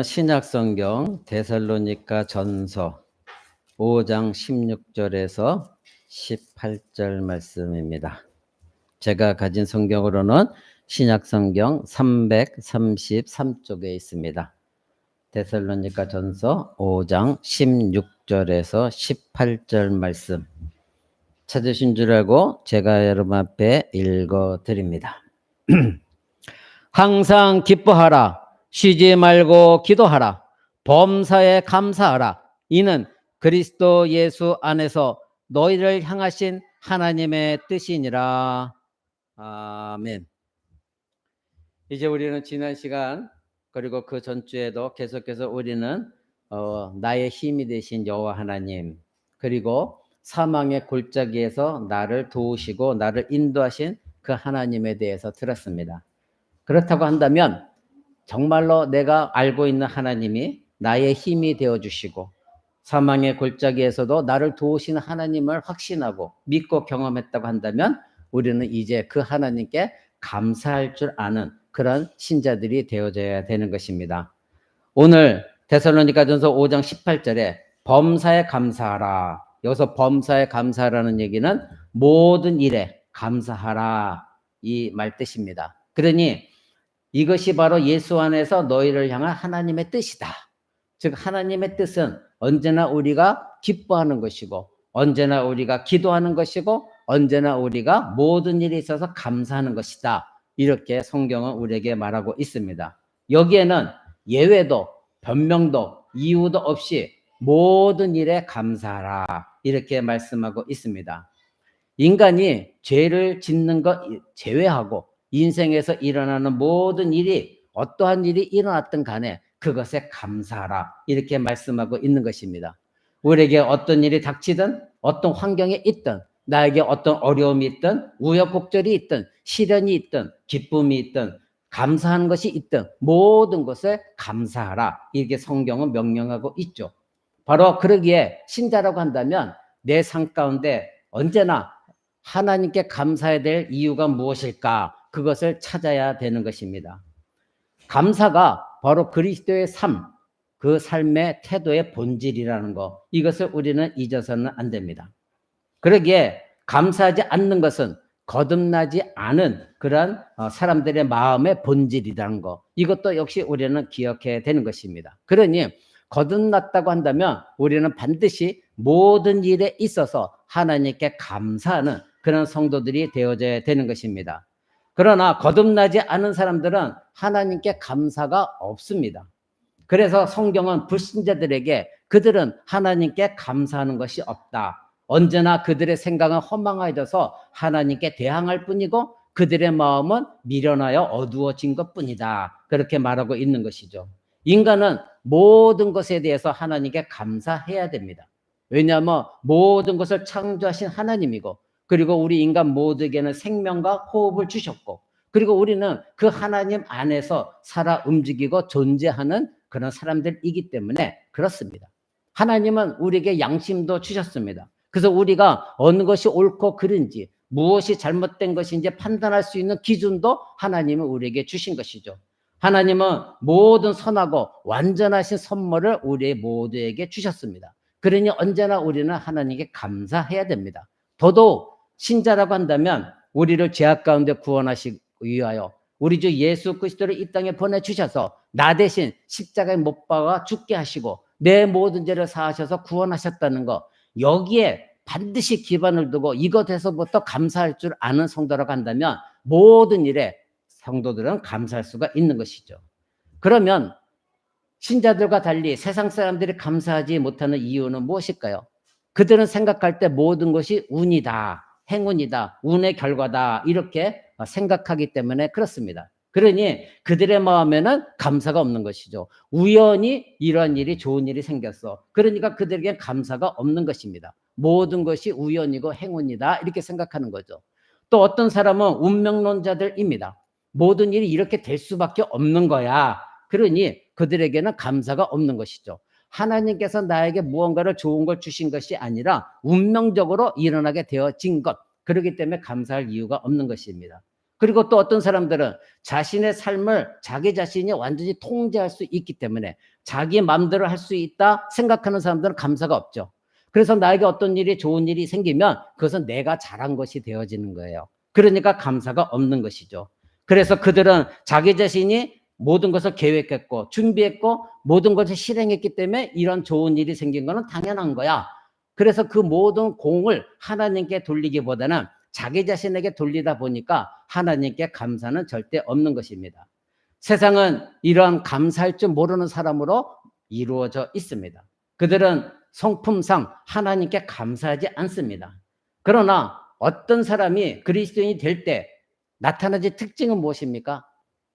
신약성경 데살로니가 전서 5장 16절에서 18절 말씀입니다. 제가 가진 성경으로는 신약성경 333쪽에 있습니다. 데살로니가 전서 5장 16절에서 18절 말씀 찾으신 줄 알고 제가 여러분 앞에 읽어드립니다. 항상 기뻐하라. 쉬지 말고 기도하라. 범사에 감사하라. 이는 그리스도 예수 안에서 너희를 향하신 하나님의 뜻이니라. 아멘. 이제 우리는 지난 시간 그리고 그 전주에도 계속해서 우리는 나의 힘이 되신 여호와 하나님, 그리고 사망의 골짜기에서 나를 도우시고 나를 인도하신 그 하나님에 대해서 들었습니다. 그렇다고 한다면 정말로 내가 알고 있는 하나님이 나의 힘이 되어주시고 사망의 골짜기에서도 나를 도우시는 하나님을 확신하고 믿고 경험했다고 한다면 우리는 이제 그 하나님께 감사할 줄 아는 그런 신자들이 되어져야 되는 것입니다. 오늘 데살로니가전서 5장 18절에 범사에 감사하라. 여기서 범사에 감사하라는 얘기는 모든 일에 감사하라 이 말 뜻입니다. 그러니 이것이 바로 예수 안에서 너희를 향한 하나님의 뜻이다. 즉 하나님의 뜻은 언제나 우리가 기뻐하는 것이고 언제나 우리가 기도하는 것이고 언제나 우리가 모든 일에 있어서 감사하는 것이다. 이렇게 성경은 우리에게 말하고 있습니다. 여기에는 예외도 변명도 이유도 없이 모든 일에 감사하라 이렇게 말씀하고 있습니다. 인간이 죄를 짓는 것 제외하고 인생에서 일어나는 모든 일이 어떠한 일이 일어났든 간에 그것에 감사하라 이렇게 말씀하고 있는 것입니다. 우리에게 어떤 일이 닥치든 어떤 환경에 있든 나에게 어떤 어려움이 있든 우여곡절이 있든 시련이 있든 기쁨이 있든 감사하는 것이 있든 모든 것에 감사하라 이렇게 성경은 명령하고 있죠. 바로 그러기에 신자라고 한다면 내 삶 가운데 언제나 하나님께 감사해야 될 이유가 무엇일까? 그것을 찾아야 되는 것입니다. 감사가 바로 그리스도의 삶, 그 삶의 태도의 본질이라는 것, 이것을 우리는 잊어서는 안 됩니다. 그러기에 감사하지 않는 것은 거듭나지 않은 그런 사람들의 마음의 본질이라는 것, 이것도 역시 우리는 기억해야 되는 것입니다. 그러니 거듭났다고 한다면 우리는 반드시 모든 일에 있어서 하나님께 감사하는 그런 성도들이 되어져야 되는 것입니다. 그러나 거듭나지 않은 사람들은 하나님께 감사가 없습니다. 그래서 성경은 불신자들에게 그들은 하나님께 감사하는 것이 없다. 언제나 그들의 생각은 허망해져서 하나님께 대항할 뿐이고 그들의 마음은 미련하여 어두워진 것뿐이다. 그렇게 말하고 있는 것이죠. 인간은 모든 것에 대해서 하나님께 감사해야 됩니다. 왜냐하면 모든 것을 창조하신 하나님이고 그리고 우리 인간 모두에게는 생명과 호흡을 주셨고 그리고 우리는 그 하나님 안에서 살아 움직이고 존재하는 그런 사람들이기 때문에 그렇습니다. 하나님은 우리에게 양심도 주셨습니다. 그래서 우리가 어느 것이 옳고 그른지 무엇이 잘못된 것인지 판단할 수 있는 기준도 하나님은 우리에게 주신 것이죠. 하나님은 모든 선하고 완전하신 선물을 우리 모두에게 주셨습니다. 그러니 언제나 우리는 하나님께 감사해야 됩니다. 더더욱 신자라고 한다면 우리를 죄악 가운데 구원하시기 위하여 우리 주 예수 그리스도를 이 땅에 보내주셔서 나 대신 십자가에 못 박아 죽게 하시고 내 모든 죄를 사하셔서 구원하셨다는 것, 여기에 반드시 기반을 두고 이것에서부터 감사할 줄 아는 성도라고 한다면 모든 일에 성도들은 감사할 수가 있는 것이죠. 그러면 신자들과 달리 세상 사람들이 감사하지 못하는 이유는 무엇일까요? 그들은 생각할 때 모든 것이 운이다, 행운이다, 운의 결과다 이렇게 생각하기 때문에 그렇습니다. 그러니 그들의 마음에는 감사가 없는 것이죠. 우연히 이러한 일이 좋은 일이 생겼어. 그러니까 그들에게 감사가 없는 것입니다. 모든 것이 우연이고 행운이다 이렇게 생각하는 거죠. 또 어떤 사람은 운명론자들입니다. 모든 일이 이렇게 될 수밖에 없는 거야. 그러니 그들에게는 감사가 없는 것이죠. 하나님께서 나에게 무언가를 좋은 걸 주신 것이 아니라 운명적으로 일어나게 되어진 것, 그렇기 때문에 감사할 이유가 없는 것입니다. 그리고 또 어떤 사람들은 자신의 삶을 자기 자신이 완전히 통제할 수 있기 때문에 자기 마음대로 할 수 있다 생각하는 사람들은 감사가 없죠. 그래서 나에게 어떤 일이 좋은 일이 생기면 그것은 내가 잘한 것이 되어지는 거예요. 그러니까 감사가 없는 것이죠. 그래서 그들은 자기 자신이 모든 것을 계획했고 준비했고 모든 것을 실행했기 때문에 이런 좋은 일이 생긴 것은 당연한 거야. 그래서 그 모든 공을 하나님께 돌리기보다는 자기 자신에게 돌리다 보니까 하나님께 감사는 절대 없는 것입니다. 세상은 이러한 감사할 줄 모르는 사람으로 이루어져 있습니다. 그들은 성품상 하나님께 감사하지 않습니다. 그러나 어떤 사람이 그리스도인이 될 때 나타나는 특징은 무엇입니까?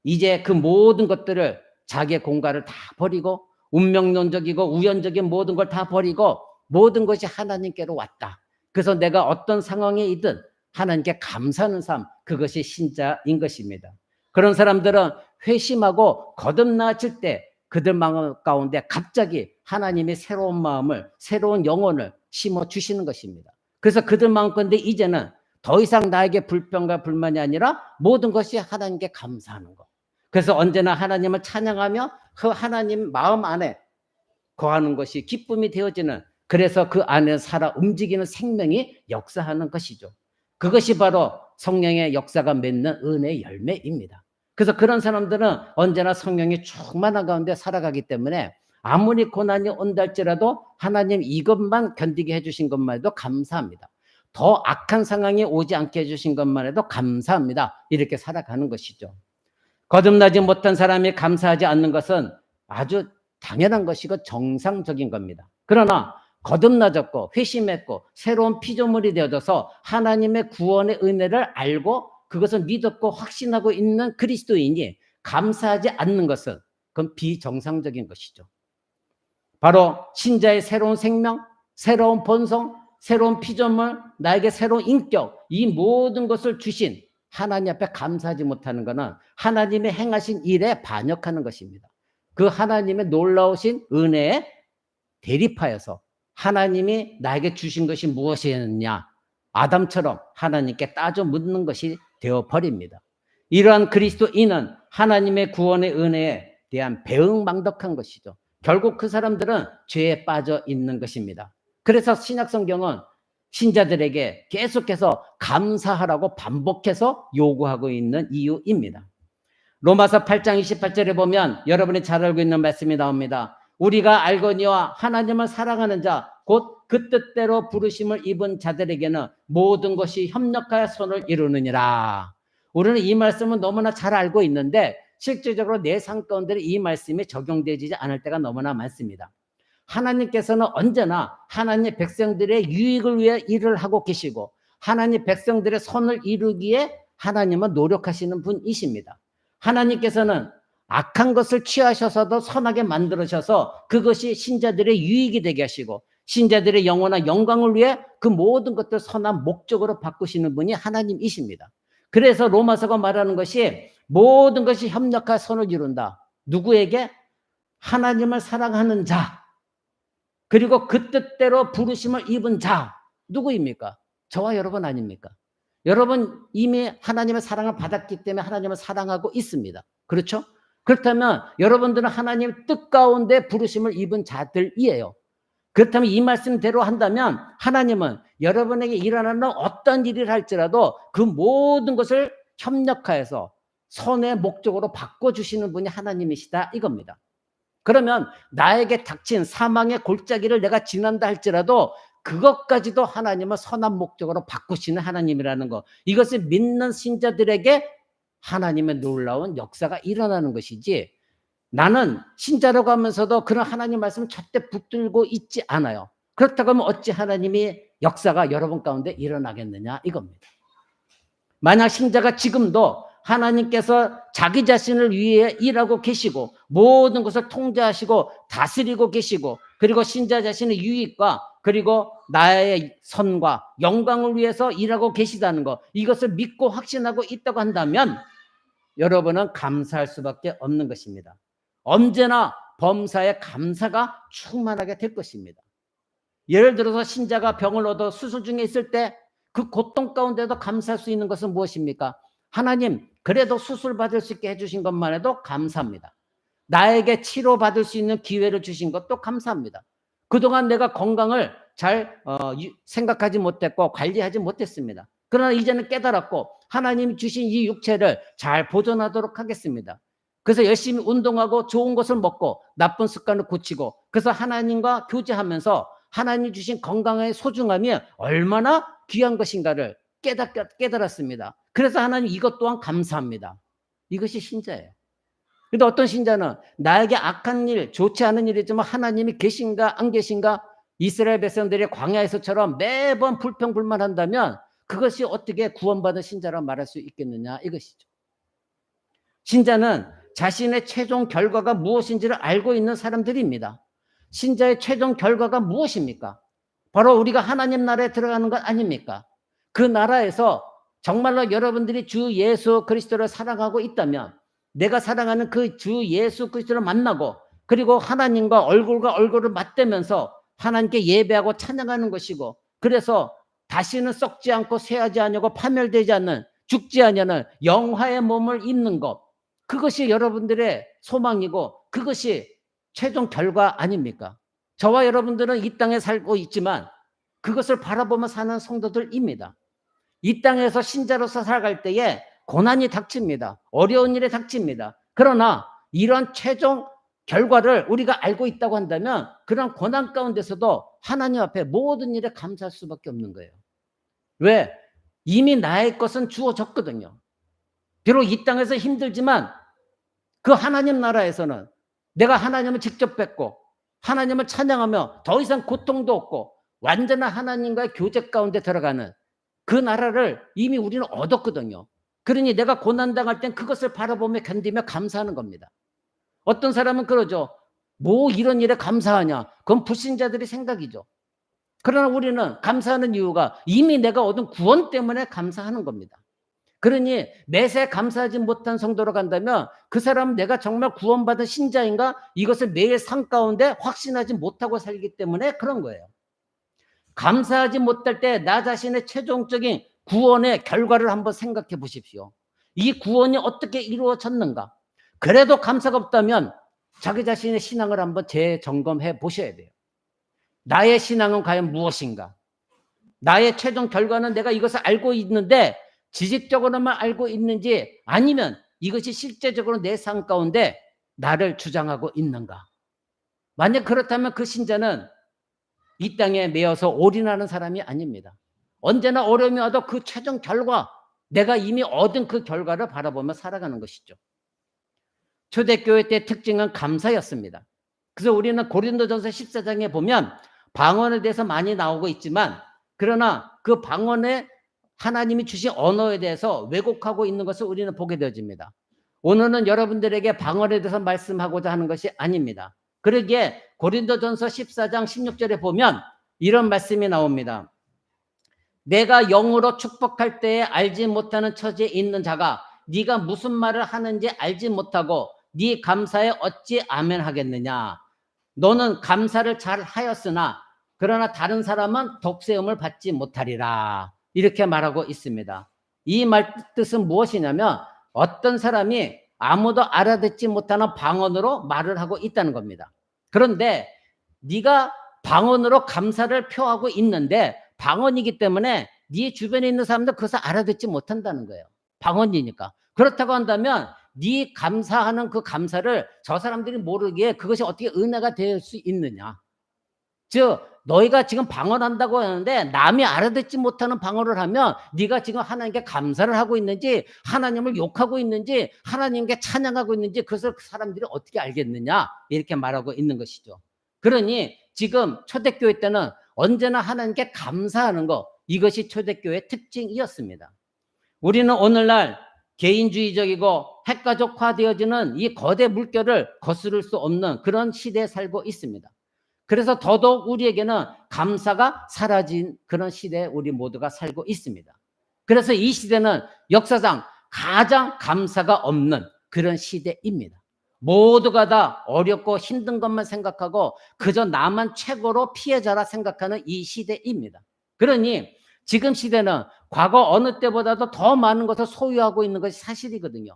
이제 그 모든 것들을 자기의 공간을 다 버리고 운명론적이고 우연적인 모든 걸 다 버리고 모든 것이 하나님께로 왔다. 그래서 내가 어떤 상황에 있든 하나님께 감사하는 삶, 그것이 신자인 것입니다. 그런 사람들은 회심하고 거듭나질 때 그들 마음 가운데 갑자기 하나님의 새로운 마음을, 새로운 영혼을 심어주시는 것입니다. 그래서 그들 마음 가운데 이제는 더 이상 나에게 불평과 불만이 아니라 모든 것이 하나님께 감사하는 것. 그래서 언제나 하나님을 찬양하며 그 하나님 마음 안에 거하는 것이 기쁨이 되어지는, 그래서 그 안에 살아 움직이는 생명이 역사하는 것이죠. 그것이 바로 성령의 역사가 맺는 은혜의 열매입니다. 그래서 그런 사람들은 언제나 성령이 충만한 가운데 살아가기 때문에 아무리 고난이 온다 할지라도 하나님 이것만 견디게 해주신 것만 해도 감사합니다. 더 악한 상황이 오지 않게 해주신 것만 해도 감사합니다. 이렇게 살아가는 것이죠. 거듭나지 못한 사람이 감사하지 않는 것은 아주 당연한 것이고 정상적인 겁니다. 그러나 거듭나졌고 회심했고 새로운 피조물이 되어져서 하나님의 구원의 은혜를 알고 그것을 믿었고 확신하고 있는 그리스도인이 감사하지 않는 것은 그건 비정상적인 것이죠. 바로 신자의 새로운 생명, 새로운 본성, 새로운 피조물, 나에게 새로운 인격, 이 모든 것을 주신 하나님 앞에 감사하지 못하는 것은 하나님의 행하신 일에 반역하는 것입니다. 그 하나님의 놀라우신 은혜에 대립하여서 하나님이 나에게 주신 것이 무엇이었느냐, 아담처럼 하나님께 따져 묻는 것이 되어버립니다. 이러한 그리스도인은 하나님의 구원의 은혜에 대한 배응망덕한 것이죠. 결국 그 사람들은 죄에 빠져 있는 것입니다. 그래서 신약성경은 신자들에게 계속해서 감사하라고 반복해서 요구하고 있는 이유입니다. 로마서 8장 28절에 보면 여러분이 잘 알고 있는 말씀이 나옵니다. 우리가 알거니와 하나님을 사랑하는 자 곧 그 뜻대로 부르심을 입은 자들에게는 모든 것이 협력하여 선을 이루느니라. 우리는 이 말씀은 너무나 잘 알고 있는데 실질적으로 내 삶 가운데 이 말씀이 적용되지 않을 때가 너무나 많습니다. 하나님께서는 언제나 하나님 백성들의 유익을 위해 일을 하고 계시고 하나님 백성들의 선을 이루기에 하나님은 노력하시는 분이십니다. 하나님께서는 악한 것을 취하셔서도 선하게 만들으셔서 그것이 신자들의 유익이 되게 하시고 신자들의 영원한 영광을 위해 그 모든 것들 선한 목적으로 바꾸시는 분이 하나님이십니다. 그래서 로마서가 말하는 것이 모든 것이 협력하여 선을 이룬다. 누구에게? 하나님을 사랑하는 자, 그리고 그 뜻대로 부르심을 입은 자. 누구입니까? 저와 여러분 아닙니까? 여러분 이미 하나님의 사랑을 받았기 때문에 하나님을 사랑하고 있습니다. 그렇죠? 그렇다면 여러분들은 하나님의 뜻 가운데 부르심을 입은 자들이에요. 그렇다면 이 말씀대로 한다면 하나님은 여러분에게 일어나는 어떤 일을 할지라도 그 모든 것을 협력하여서 선의 목적으로 바꿔주시는 분이 하나님이시다 이겁니다. 그러면 나에게 닥친 사망의 골짜기를 내가 지난다 할지라도 그것까지도 하나님은 선한 목적으로 바꾸시는 하나님이라는 것, 이것을 믿는 신자들에게 하나님의 놀라운 역사가 일어나는 것이지, 나는 신자라고 하면서도 그런 하나님 말씀을 절대 붙들고 있지 않아요. 그렇다고 하면 어찌 하나님이 역사가 여러분 가운데 일어나겠느냐 이겁니다. 만약 신자가 지금도 하나님께서 자기 자신을 위해 일하고 계시고 모든 것을 통제하시고 다스리고 계시고 그리고 신자 자신의 유익과 그리고 나의 선과 영광을 위해서 일하고 계시다는 것, 이것을 믿고 확신하고 있다고 한다면 여러분은 감사할 수밖에 없는 것입니다. 언제나 범사에 감사가 충만하게 될 것입니다. 예를 들어서 신자가 병을 얻어 수술 중에 있을 때 그 고통 가운데도 감사할 수 있는 것은 무엇입니까? 하나님, 그래도 수술 받을 수 있게 해주신 것만 해도 감사합니다. 나에게 치료받을 수 있는 기회를 주신 것도 감사합니다. 그동안 내가 건강을 잘 생각하지 못했고 관리하지 못했습니다. 그러나 이제는 깨달았고 하나님이 주신 이 육체를 잘 보존하도록 하겠습니다. 그래서 열심히 운동하고 좋은 것을 먹고 나쁜 습관을 고치고, 그래서 하나님과 교제하면서 하나님 주신 건강의 소중함이 얼마나 귀한 것인가를 깨달았습니다. 그래서 하나님 이것 또한 감사합니다. 이것이 신자예요. 근데 어떤 신자는 나에게 악한 일, 좋지 않은 일이지만 하나님이 계신가 안 계신가, 이스라엘 백성들이 광야에서처럼 매번 불평불만한다면 그것이 어떻게 구원받은 신자라 말할 수 있겠느냐, 이것이죠. 신자는 자신의 최종 결과가 무엇인지를 알고 있는 사람들입니다. 신자의 최종 결과가 무엇입니까? 바로 우리가 하나님 나라에 들어가는 것 아닙니까? 그 나라에서 정말로 여러분들이 주 예수 그리스도를 사랑하고 있다면, 내가 사랑하는 그 주 예수 그리스도를 만나고 그리고 하나님과 얼굴과 얼굴을 맞대면서 하나님께 예배하고 찬양하는 것이고, 그래서 다시는 썩지 않고 쇠하지 않고 파멸되지 않는, 죽지 않는 영화의 몸을 입는 것, 그것이 여러분들의 소망이고 그것이 최종 결과 아닙니까? 저와 여러분들은 이 땅에 살고 있지만 그것을 바라보며 사는 성도들입니다. 이 땅에서 신자로서 살아갈 때에 고난이 닥칩니다. 어려운 일이 닥칩니다. 그러나 이런 최종 결과를 우리가 알고 있다고 한다면 그런 고난 가운데서도 하나님 앞에 모든 일에 감사할 수밖에 없는 거예요. 왜? 이미 나의 것은 주어졌거든요. 비록 이 땅에서 힘들지만 그 하나님 나라에서는 내가 하나님을 직접 뵙고 하나님을 찬양하며 더 이상 고통도 없고 완전한 하나님과의 교제 가운데 들어가는 그 나라를 이미 우리는 얻었거든요. 그러니 내가 고난당할 땐 그것을 바라보며 견디며 감사하는 겁니다. 어떤 사람은 그러죠. 뭐 이런 일에 감사하냐? 그건 불신자들의 생각이죠. 그러나 우리는 감사하는 이유가 이미 내가 얻은 구원 때문에 감사하는 겁니다. 그러니 매세 감사하지 못한 성도로 간다면 그 사람은 내가 정말 구원받은 신자인가? 이것을 매일 삶 가운데 확신하지 못하고 살기 때문에 그런 거예요. 감사하지 못할 때 나 자신의 최종적인 구원의 결과를 한번 생각해 보십시오. 이 구원이 어떻게 이루어졌는가? 그래도 감사가 없다면 자기 자신의 신앙을 한번 재점검해 보셔야 돼요. 나의 신앙은 과연 무엇인가? 나의 최종 결과는 내가 이것을 알고 있는데 지식적으로만 알고 있는지, 아니면 이것이 실제적으로 내 삶 가운데 나를 주장하고 있는가? 만약 그렇다면 그 신자는 이 땅에 매여서 올인하는 사람이 아닙니다. 언제나 어려움이 와도 그 최종 결과, 내가 이미 얻은 그 결과를 바라보며 살아가는 것이죠. 초대교회 때 특징은 감사였습니다. 그래서 우리는 고린도전서 14장에 보면 방언에 대해서 많이 나오고 있지만, 그러나 그 방언에 하나님이 주신 언어에 대해서 왜곡하고 있는 것을 우리는 보게 되어집니다. 오늘은 여러분들에게 방언에 대해서 말씀하고자 하는 것이 아닙니다. 그러기에 고린도전서 14장 16절에 보면 이런 말씀이 나옵니다. 내가 영으로 축복할 때에 알지 못하는 처지에 있는 자가 네가 무슨 말을 하는지 알지 못하고 네 감사에 어찌 아멘 하겠느냐. 너는 감사를 잘 하였으나 그러나 다른 사람은 덕세음을 받지 못하리라. 이렇게 말하고 있습니다. 이 말 뜻은 무엇이냐면 어떤 사람이 아무도 알아듣지 못하는 방언으로 말을 하고 있다는 겁니다. 그런데 네가 방언으로 감사를 표하고 있는데 방언이기 때문에 네 주변에 있는 사람들 그것을 알아듣지 못한다는 거예요. 방언이니까. 그렇다고 한다면 네 감사하는 그 감사를 저 사람들이 모르기에 그것이 어떻게 은혜가 될 수 있느냐. 즉 너희가 지금 방언한다고 하는데 남이 알아듣지 못하는 방언을 하면 네가 지금 하나님께 감사를 하고 있는지 하나님을 욕하고 있는지 하나님께 찬양하고 있는지 그것을 사람들이 어떻게 알겠느냐, 이렇게 말하고 있는 것이죠. 그러니 지금 초대교회 때는 언제나 하나님께 감사하는 것, 이것이 초대교회의 특징이었습니다. 우리는 오늘날 개인주의적이고 핵가족화되어지는 이 거대 물결을 거스를 수 없는 그런 시대에 살고 있습니다. 그래서 더더욱 우리에게는 감사가 사라진 그런 시대에 우리 모두가 살고 있습니다. 그래서 이 시대는 역사상 가장 감사가 없는 그런 시대입니다. 모두가 다 어렵고 힘든 것만 생각하고 그저 나만 최고로 피해자라 생각하는 이 시대입니다. 그러니 지금 시대는 과거 어느 때보다도 더 많은 것을 소유하고 있는 것이 사실이거든요.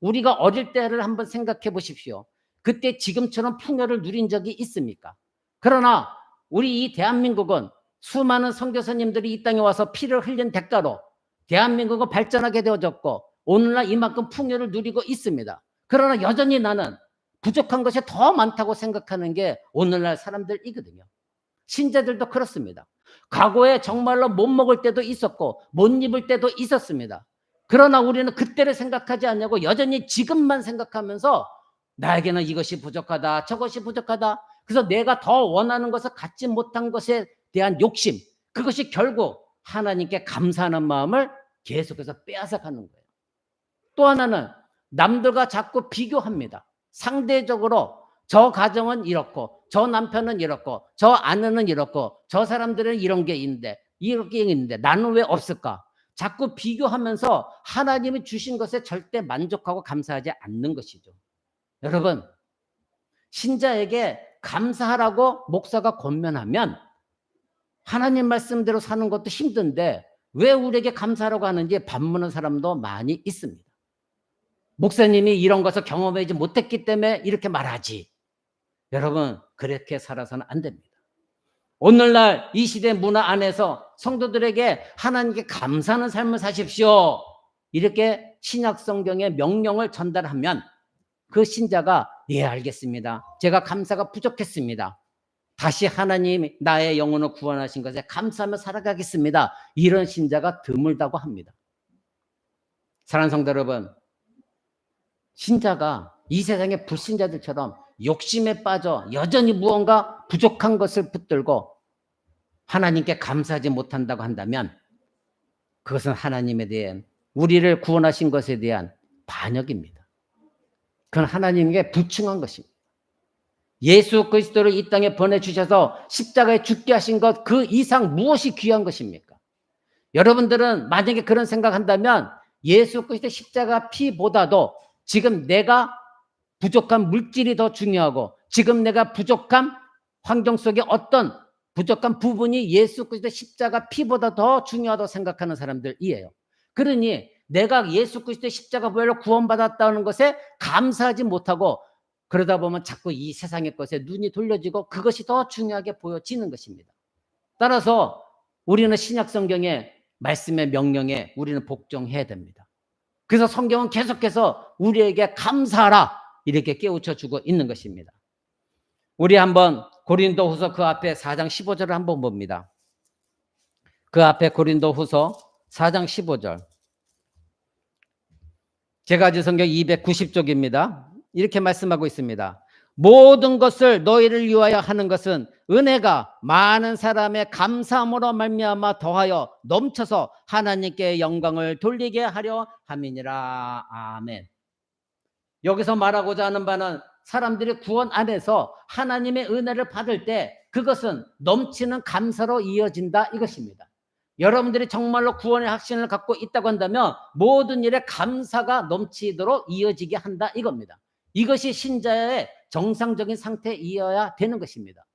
우리가 어릴 때를 한번 생각해 보십시오. 그때 지금처럼 풍요를 누린 적이 있습니까? 그러나 우리 이 대한민국은 수많은 선교사님들이 이 땅에 와서 피를 흘린 대가로 대한민국은 발전하게 되어졌고 오늘날 이만큼 풍요를 누리고 있습니다. 그러나 여전히 나는 부족한 것이 더 많다고 생각하는 게 오늘날 사람들이거든요. 신자들도 그렇습니다. 과거에 정말로 못 먹을 때도 있었고 못 입을 때도 있었습니다. 그러나 우리는 그때를 생각하지 않냐고 여전히 지금만 생각하면서 나에게는 이것이 부족하다, 저것이 부족하다. 그래서 내가 더 원하는 것을 갖지 못한 것에 대한 욕심, 그것이 결국 하나님께 감사하는 마음을 계속해서 빼앗아가는 거예요. 또 하나는 남들과 자꾸 비교합니다. 상대적으로 저 가정은 이렇고 저 남편은 이렇고 저 아내는 이렇고 저 사람들은 이런 게 있는데 이렇게 있는데 나는 왜 없을까? 자꾸 비교하면서 하나님이 주신 것에 절대 만족하고 감사하지 않는 것이죠. 여러분, 신자에게 감사하라고 목사가 권면하면 하나님 말씀대로 사는 것도 힘든데 왜 우리에게 감사하라고 하는지 반문하는 사람도 많이 있습니다. 목사님이 이런 것을 경험하지 못했기 때문에 이렇게 말하지. 여러분, 그렇게 살아서는 안 됩니다. 오늘날 이 시대 문화 안에서 성도들에게 하나님께 감사하는 삶을 사십시오. 이렇게 신약 성경의 명령을 전달하면 그 신자가 예, 알겠습니다. 제가 감사가 부족했습니다. 다시 하나님이 나의 영혼을 구원하신 것에 감사하며 살아가겠습니다. 이런 신자가 드물다고 합니다. 사랑하는 성도 여러분, 신자가 이 세상의 불신자들처럼 욕심에 빠져 여전히 무언가 부족한 것을 붙들고 하나님께 감사하지 못한다고 한다면 그것은 하나님에 대한 우리를 구원하신 것에 대한 반역입니다. 그건 하나님께 불충한 것입니다. 예수 그리스도를 이 땅에 보내주셔서 십자가에 죽게 하신 것 그 이상 무엇이 귀한 것입니까? 여러분들은 만약에 그런 생각한다면 예수 그리스도 십자가 피보다도 지금 내가 부족한 물질이 더 중요하고 지금 내가 부족한 환경 속에 어떤 부족한 부분이 예수 그리스도 십자가 피보다 더 중요하다고 생각하는 사람들이에요. 그러니 내가 예수 그리스도 십자가 보혈로 구원받았다는 것에 감사하지 못하고 그러다 보면 자꾸 이 세상의 것에 눈이 돌려지고 그것이 더 중요하게 보여지는 것입니다. 따라서 우리는 신약 성경의 말씀의 명령에 우리는 복종해야 됩니다. 그래서 성경은 계속해서 우리에게 감사하라 이렇게 깨우쳐주고 있는 것입니다. 우리 한번 고린도후서 그 앞에 4장 15절을 한번 봅니다. 그 앞에 고린도후서 4장 15절. 제가 가진 성경 290쪽입니다. 이렇게 말씀하고 있습니다. 모든 것을 너희를 위하여 하는 것은 은혜가 많은 사람의 감사함으로 말미암아 더하여 넘쳐서 하나님께 영광을 돌리게 하려 함이니라. 아멘. 여기서 말하고자 하는 바는 사람들이 구원 안에서 하나님의 은혜를 받을 때 그것은 넘치는 감사로 이어진다 이것입니다. 여러분들이 정말로 구원의 확신을 갖고 있다고 한다면 모든 일에 감사가 넘치도록 이어지게 한다 이겁니다. 이것이 신자의 정상적인 상태이어야 되는 것입니다.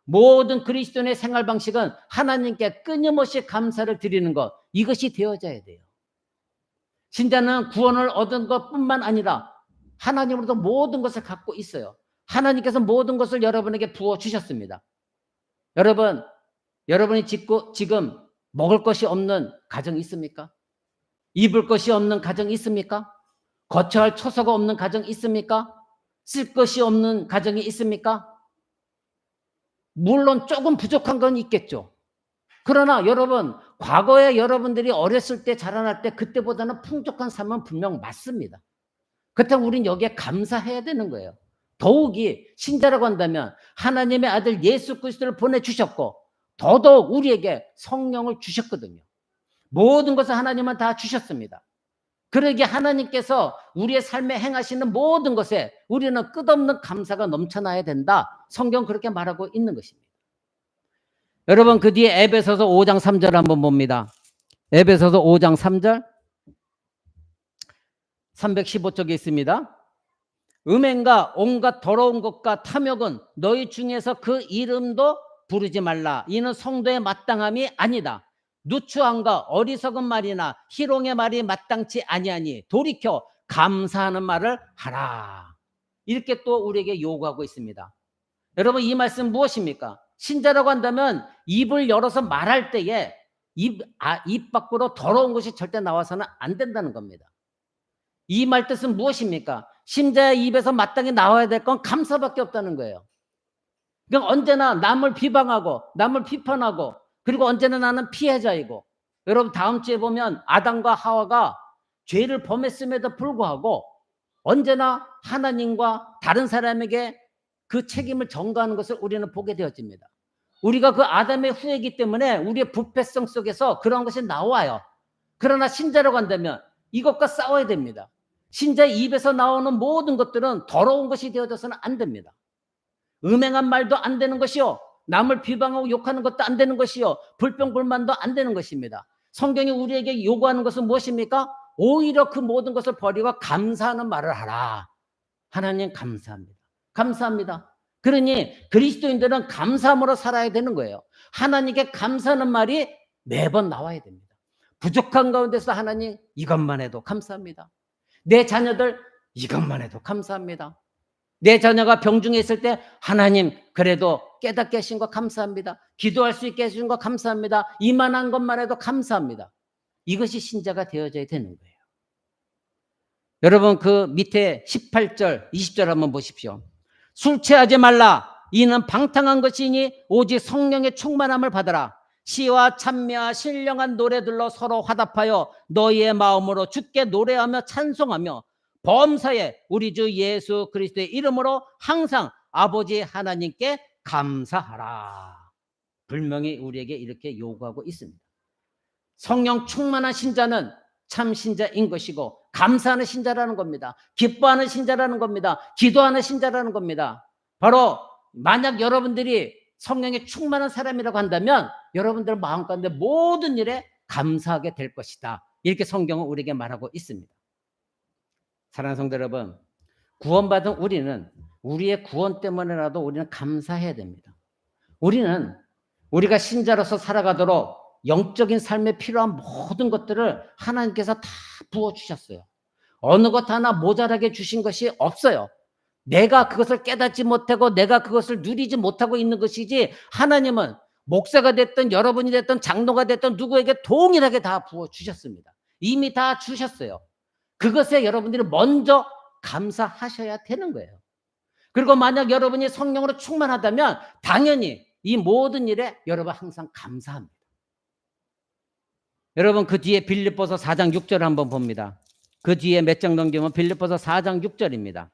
모든 그리스도인의 생활 방식은 하나님께 끊임없이 감사를 드리는 것, 이것이 되어져야 돼요. 신자는 구원을 얻은 것뿐만 아니라 하나님으로부터 모든 것을 갖고 있어요. 하나님께서 모든 것을 여러분에게 부어주셨습니다. 여러분이 지금 먹을 것이 없는 가정이 있습니까? 입을 것이 없는 가정이 있습니까? 거처할 처소가 없는 가정이 있습니까? 쓸 것이 없는 가정이 있습니까? 물론 조금 부족한 건 있겠죠. 그러나 여러분, 과거에 여러분들이 어렸을 때 자라날 때 그때보다는 풍족한 삶은 분명 맞습니다. 그렇다면 우리는 여기에 감사해야 되는 거예요. 더욱이 신자라고 한다면 하나님의 아들 예수 그리스도를 보내주셨고 더더욱 우리에게 성령을 주셨거든요. 모든 것을 하나님은 다 주셨습니다. 그러기에 하나님께서 우리의 삶에 행하시는 모든 것에 우리는 끝없는 감사가 넘쳐나야 된다. 성경 그렇게 말하고 있는 것입니다. 여러분 그 뒤에 에베소서 5장 3절 한번 봅니다. 에베소서 5장 3절 315쪽에 있습니다. 음행과 온갖 더러운 것과 탐욕은 너희 중에서 그 이름도 부르지 말라. 이는 성도의 마땅함이 아니다. 누추함과 어리석은 말이나 희롱의 말이 마땅치 아니하니 돌이켜 감사하는 말을 하라. 이렇게 또 우리에게 요구하고 있습니다. 여러분, 이 말씀 무엇입니까? 신자라고 한다면 입을 열어서 말할 때에 입 밖으로 더러운 것이 절대 나와서는 안 된다는 겁니다. 이 말 뜻은 무엇입니까? 신자의 입에서 마땅히 나와야 될 건 감사밖에 없다는 거예요. 그러니까 언제나 남을 비방하고 남을 비판하고, 그리고 언제나 나는 피해자이고. 여러분, 다음 주에 보면 아담과 하와가 죄를 범했음에도 불구하고 언제나 하나님과 다른 사람에게 그 책임을 전가하는 것을 우리는 보게 되어집니다. 우리가 그 아담의 후예이기 때문에 우리의 부패성 속에서 그런 것이 나와요. 그러나 신자라고 한다면 이것과 싸워야 됩니다. 신자의 입에서 나오는 모든 것들은 더러운 것이 되어져서는 안 됩니다. 음행한 말도 안 되는 것이요, 남을 비방하고 욕하는 것도 안 되는 것이요, 불평불만도 안 되는 것입니다. 성경이 우리에게 요구하는 것은 무엇입니까? 오히려 그 모든 것을 버리고 감사하는 말을 하라. 하나님 감사합니다. 감사합니다. 그러니 그리스도인들은 감사함으로 살아야 되는 거예요. 하나님께 감사하는 말이 매번 나와야 됩니다. 부족한 가운데서 하나님 이것만 해도 감사합니다. 내 자녀들 이것만 해도 감사합니다. 내 자녀가 병중에 있을 때 하나님 그래도 깨닫게 하신 거 감사합니다. 기도할 수 있게 해주신 거 감사합니다. 이만한 것만 해도 감사합니다. 이것이 신자가 되어져야 되는 거예요. 여러분, 그 밑에 18절 20절 한번 보십시오. 술 취하지 말라. 이는 방탕한 것이니 오직 성령의 충만함을 받으라. 시와 찬미와 신령한 노래들로 서로 화답하여 너희의 마음으로 주께 노래하며 찬송하며 범사에 우리 주 예수 그리스도의 이름으로 항상 아버지 하나님께 감사하라. 분명히 우리에게 이렇게 요구하고 있습니다. 성령 충만한 신자는 참 신자인 것이고 감사하는 신자라는 겁니다. 기뻐하는 신자라는 겁니다. 기도하는 신자라는 겁니다. 바로 만약 여러분들이 성령에 충만한 사람이라고 한다면 여러분들 마음 가운데 모든 일에 감사하게 될 것이다. 이렇게 성경은 우리에게 말하고 있습니다. 사랑하는 성도 여러분, 구원받은 우리는 우리의 구원 때문에라도 우리는 감사해야 됩니다. 우리가 신자로서 살아가도록 영적인 삶에 필요한 모든 것들을 하나님께서 다 부어주셨어요. 어느 것 하나 모자라게 주신 것이 없어요. 내가 그것을 깨닫지 못하고 내가 그것을 누리지 못하고 있는 것이지, 하나님은 목사가 됐든 여러분이 됐든 장로가 됐든 누구에게 동일하게 다 부어주셨습니다. 이미 다 주셨어요. 그것에 여러분들이 먼저 감사하셔야 되는 거예요. 그리고 만약 여러분이 성령으로 충만하다면 당연히 이 모든 일에 여러분 항상 감사합니다. 여러분, 그 뒤에 빌립보서 4장 6절을 한번 봅니다. 그 뒤에 몇 장 넘기면 빌립보서 4장 6절입니다.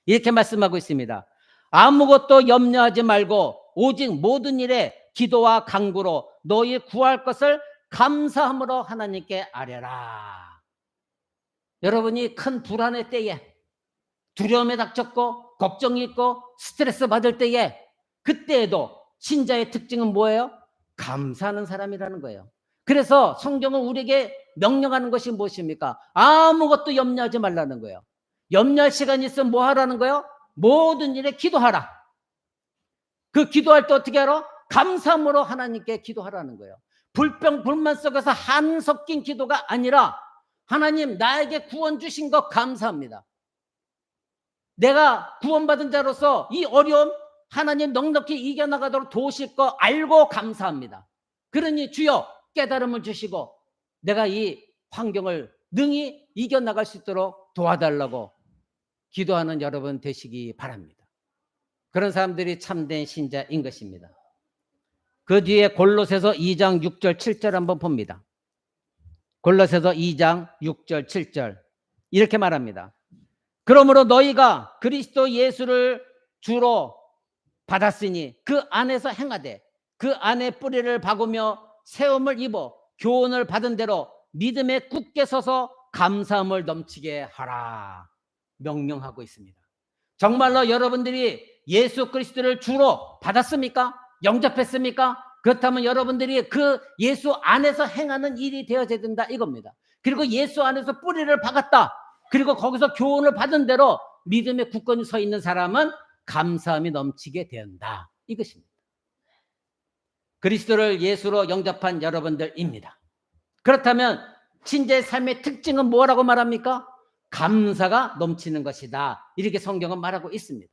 이렇게 말씀하고 있습니다. 아무것도 염려하지 말고 오직 모든 일에 기도와 간구로 너희 구할 것을 감사함으로 하나님께 아뢰라. 여러분이 큰 불안의 때에, 두려움에 닥쳤고 걱정이 있고 스트레스 받을 때에, 그때에도 신자의 특징은 뭐예요? 감사하는 사람이라는 거예요. 그래서 성경은 우리에게 명령하는 것이 무엇입니까? 아무것도 염려하지 말라는 거예요. 염려할 시간이 있으면 뭐 하라는 거예요? 모든 일에 기도하라. 그 기도할 때 어떻게 하라? 감사함으로 하나님께 기도하라는 거예요. 불평 불만 속에서 한 섞인 기도가 아니라 하나님 나에게 구원 주신 것 감사합니다. 내가 구원받은 자로서 이 어려움 하나님 넉넉히 이겨나가도록 도우실 거 알고 감사합니다. 그러니 주여 깨달음을 주시고 내가 이 환경을 능히 이겨나갈 수 있도록 도와달라고 기도하는 여러분 되시기 바랍니다. 그런 사람들이 참된 신자인 것입니다. 그 뒤에 골로새서 2장 6절 7절 한번 봅니다. 골로새서 2장 6절 7절 이렇게 말합니다. 그러므로 너희가 그리스도 예수를 주로 받았으니 그 안에서 행하되 그 안에 뿌리를 박으며 세움을 입어 교훈을 받은 대로 믿음에 굳게 서서 감사함을 넘치게 하라. 명령하고 있습니다. 정말로 여러분들이 예수 그리스도를 주로 받았습니까? 영접했습니까? 그렇다면 여러분들이 그 예수 안에서 행하는 일이 되어져야 된다 이겁니다. 그리고 예수 안에서 뿌리를 박았다. 그리고 거기서 교훈을 받은 대로 믿음에 굳건히 서 있는 사람은 감사함이 넘치게 된다 이것입니다. 그리스도를 예수로 영접한 여러분들입니다. 그렇다면 신자의 삶의 특징은 뭐라고 말합니까? 감사가 넘치는 것이다. 이렇게 성경은 말하고 있습니다.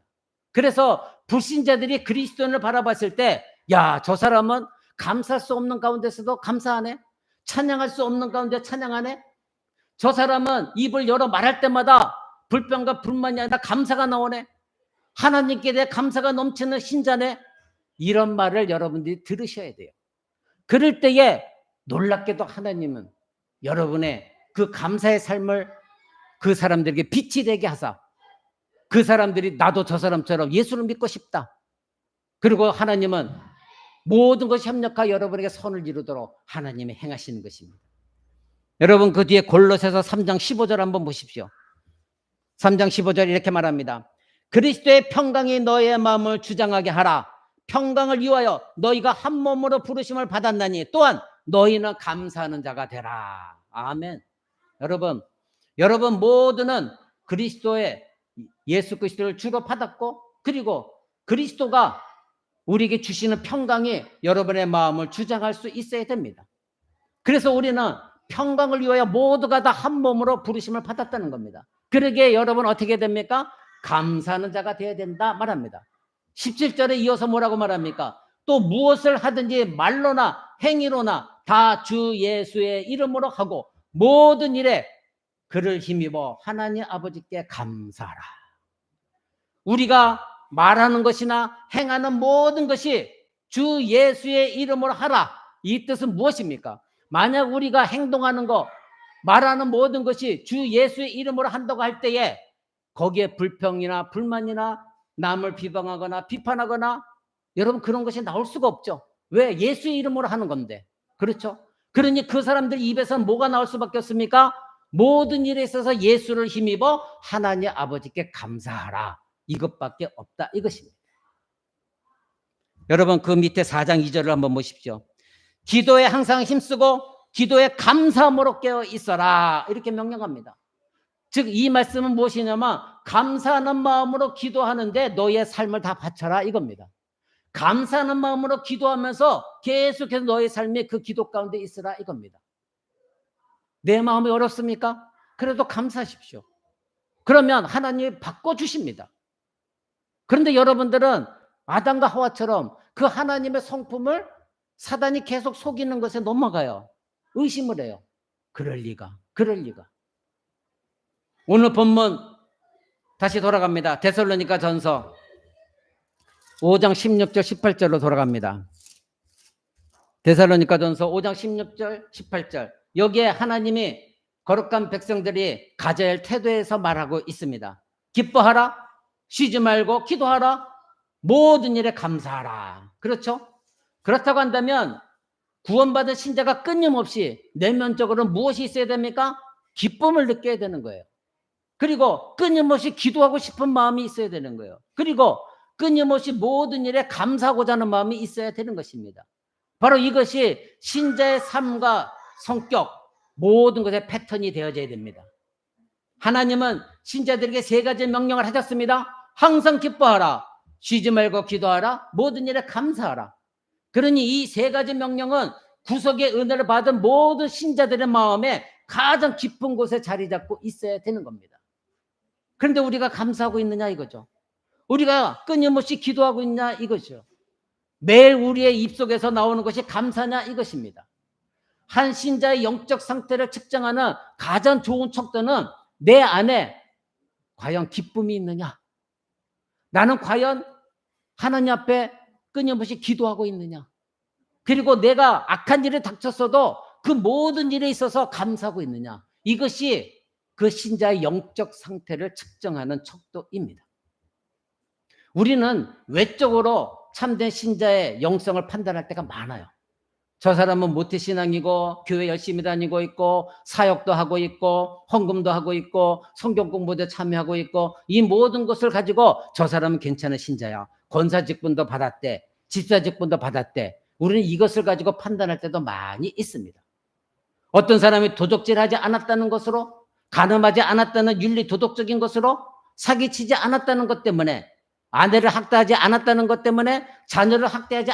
그래서 불신자들이 그리스도인을 바라봤을 때, 야, 저 사람은 감사할 수 없는 가운데서도 감사하네. 찬양할 수 없는 가운데 찬양하네. 저 사람은 입을 열어 말할 때마다 불평과 불만이 아니라 감사가 나오네. 하나님께 대해 감사가 넘치는 신자네. 이런 말을 여러분들이 들으셔야 돼요. 그럴 때에 놀랍게도 하나님은 여러분의 그 감사의 삶을 그 사람들에게 빛이 되게 하사, 그 사람들이 나도 저 사람처럼 예수를 믿고 싶다. 그리고 하나님은 모든 것이 협력하여 여러분에게 선을 이루도록 하나님이 행하시는 것입니다. 여러분, 그 뒤에 골로새서 3장 15절 한번 보십시오. 3장 15절 이렇게 말합니다. 그리스도의 평강이 너의 마음을 주장하게 하라. 평강을 위하여 너희가 한 몸으로 부르심을 받았나니 또한 너희는 감사하는 자가 되라. 아멘. 여러분 모두는 그리스도의 예수 그리스도를 주로 받았고, 그리고 그리스도가 우리에게 주시는 평강이 여러분의 마음을 주장할 수 있어야 됩니다. 그래서 우리는 평강을 위하여 모두가 다 한 몸으로 부르심을 받았다는 겁니다. 그러기에 여러분 어떻게 됩니까? 감사하는 자가 되어야 된다 말합니다. 17절에 이어서 뭐라고 말합니까? 또 무엇을 하든지 말로나 행위로나 다 주 예수의 이름으로 하고 모든 일에 그를 힘입어 하나님 아버지께 감사하라. 우리가 말하는 것이나 행하는 모든 것이 주 예수의 이름으로 하라. 이 뜻은 무엇입니까? 만약 우리가 행동하는 것, 말하는 모든 것이 주 예수의 이름으로 한다고 할 때에 거기에 불평이나 불만이나 남을 비방하거나 비판하거나 여러분 그런 것이 나올 수가 없죠. 왜? 예수의 이름으로 하는 건데. 그렇죠? 그러니 그 사람들 입에서 뭐가 나올 수밖에 없습니까? 모든 일에 있어서 예수를 힘입어 하나님 아버지께 감사하라. 이것밖에 없다 이것입니다. 여러분 그 밑에 4장 2절을 한번 보십시오. 기도에 항상 힘쓰고 기도에 감사함으로 깨어 있어라. 이렇게 명령합니다. 즉 이 말씀은 무엇이냐면 감사하는 마음으로 기도하는데 너의 삶을 다 바쳐라 이겁니다. 감사하는 마음으로 기도하면서 계속해서 너의 삶이 그 기도 가운데 있으라 이겁니다. 내 마음이 어렵습니까? 그래도 감사하십시오. 그러면 하나님이 바꿔주십니다. 그런데 여러분들은 아담과 하와처럼 그 하나님의 성품을 사단이 계속 속이는 것에 넘어가요. 의심을 해요. 그럴 리가. 오늘 본문 다시 돌아갑니다. 데살로니가 전서 5장 16절 18절로 돌아갑니다. 데살로니가 전서 5장 16절 18절. 여기에 하나님이 거룩한 백성들이 가져야 할 태도에서 말하고 있습니다. 기뻐하라, 쉬지 말고 기도하라, 모든 일에 감사하라. 그렇죠? 그렇다고 한다면 구원받은 신자가 끊임없이 내면적으로 무엇이 있어야 됩니까? 기쁨을 느껴야 되는 거예요. 그리고 끊임없이 기도하고 싶은 마음이 있어야 되는 거예요. 그리고 끊임없이 모든 일에 감사하고자 하는 마음이 있어야 되는 것입니다. 바로 이것이 신자의 삶과 성격, 모든 것의 패턴이 되어져야 됩니다. 하나님은 신자들에게 3가지 명령을 하셨습니다. 항상 기뻐하라, 쉬지 말고 기도하라, 모든 일에 감사하라. 그러니 이 3가지 명령은 구속의 은혜를 받은 모든 신자들의 마음에 가장 깊은 곳에 자리 잡고 있어야 되는 겁니다. 그런데 우리가 감사하고 있느냐 이거죠. 우리가 끊임없이 기도하고 있냐 이거죠. 매일 우리의 입속에서 나오는 것이 감사냐 이것입니다. 한 신자의 영적 상태를 측정하는 가장 좋은 척도는 내 안에 과연 기쁨이 있느냐, 나는 과연 하나님 앞에 끊임없이 기도하고 있느냐, 그리고 내가 악한 일에 닥쳤어도 그 모든 일에 있어서 감사하고 있느냐, 이것이 그 신자의 영적 상태를 측정하는 척도입니다. 우리는 외적으로 참된 신자의 영성을 판단할 때가 많아요. 저 사람은 모태신앙이고 교회 열심히 다니고 있고 사역도 하고 있고 헌금도 하고 있고 성경 공부도 참여하고 있고 이 모든 것을 가지고 저 사람은 괜찮은 신자야. 권사 직분도 받았대. 집사 직분도 받았대. 우리는 이것을 가지고 판단할 때도 많이 있습니다. 어떤 사람이 도적질하지 않았다는 것으로, 간음하지 않았다는 윤리 도덕적인 것으로, 사기치지 않았다는 것 때문에 아내를 학대하지 않았다는 것 때문에, 자녀를 학대하지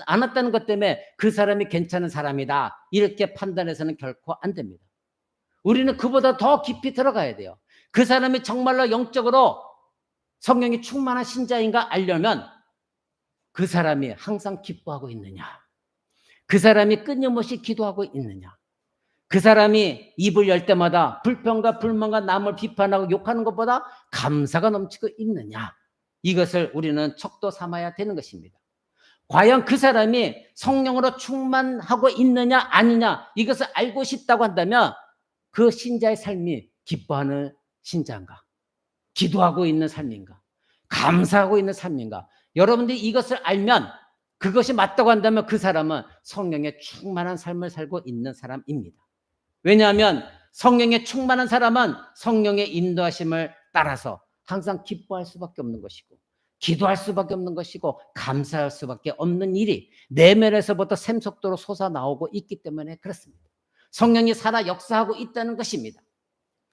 않았다는 것 때문에 그 사람이 괜찮은 사람이다, 이렇게 판단해서는 결코 안 됩니다. 우리는 그보다 더 깊이 들어가야 돼요. 그 사람이 정말로 영적으로 성령이 충만한 신자인가 알려면 그 사람이 항상 기뻐하고 있느냐, 그 사람이 끊임없이 기도하고 있느냐, 그 사람이 입을 열 때마다 불평과 불만과 남을 비판하고 욕하는 것보다 감사가 넘치고 있느냐, 이것을 우리는 척도 삼아야 되는 것입니다. 과연 그 사람이 성령으로 충만하고 있느냐 아니냐, 이것을 알고 싶다고 한다면 그 신자의 삶이 기뻐하는 신자인가, 기도하고 있는 삶인가, 감사하고 있는 삶인가, 여러분들이 이것을 알면, 그것이 맞다고 한다면 그 사람은 성령에 충만한 삶을 살고 있는 사람입니다. 왜냐하면 성령에 충만한 사람은 성령의 인도하심을 따라서 항상 기뻐할 수밖에 없는 것이고, 기도할 수밖에 없는 것이고, 감사할 수밖에 없는 일이 내면에서부터 샘속도로 솟아나오고 있기 때문에 그렇습니다. 성령이 살아 역사하고 있다는 것입니다.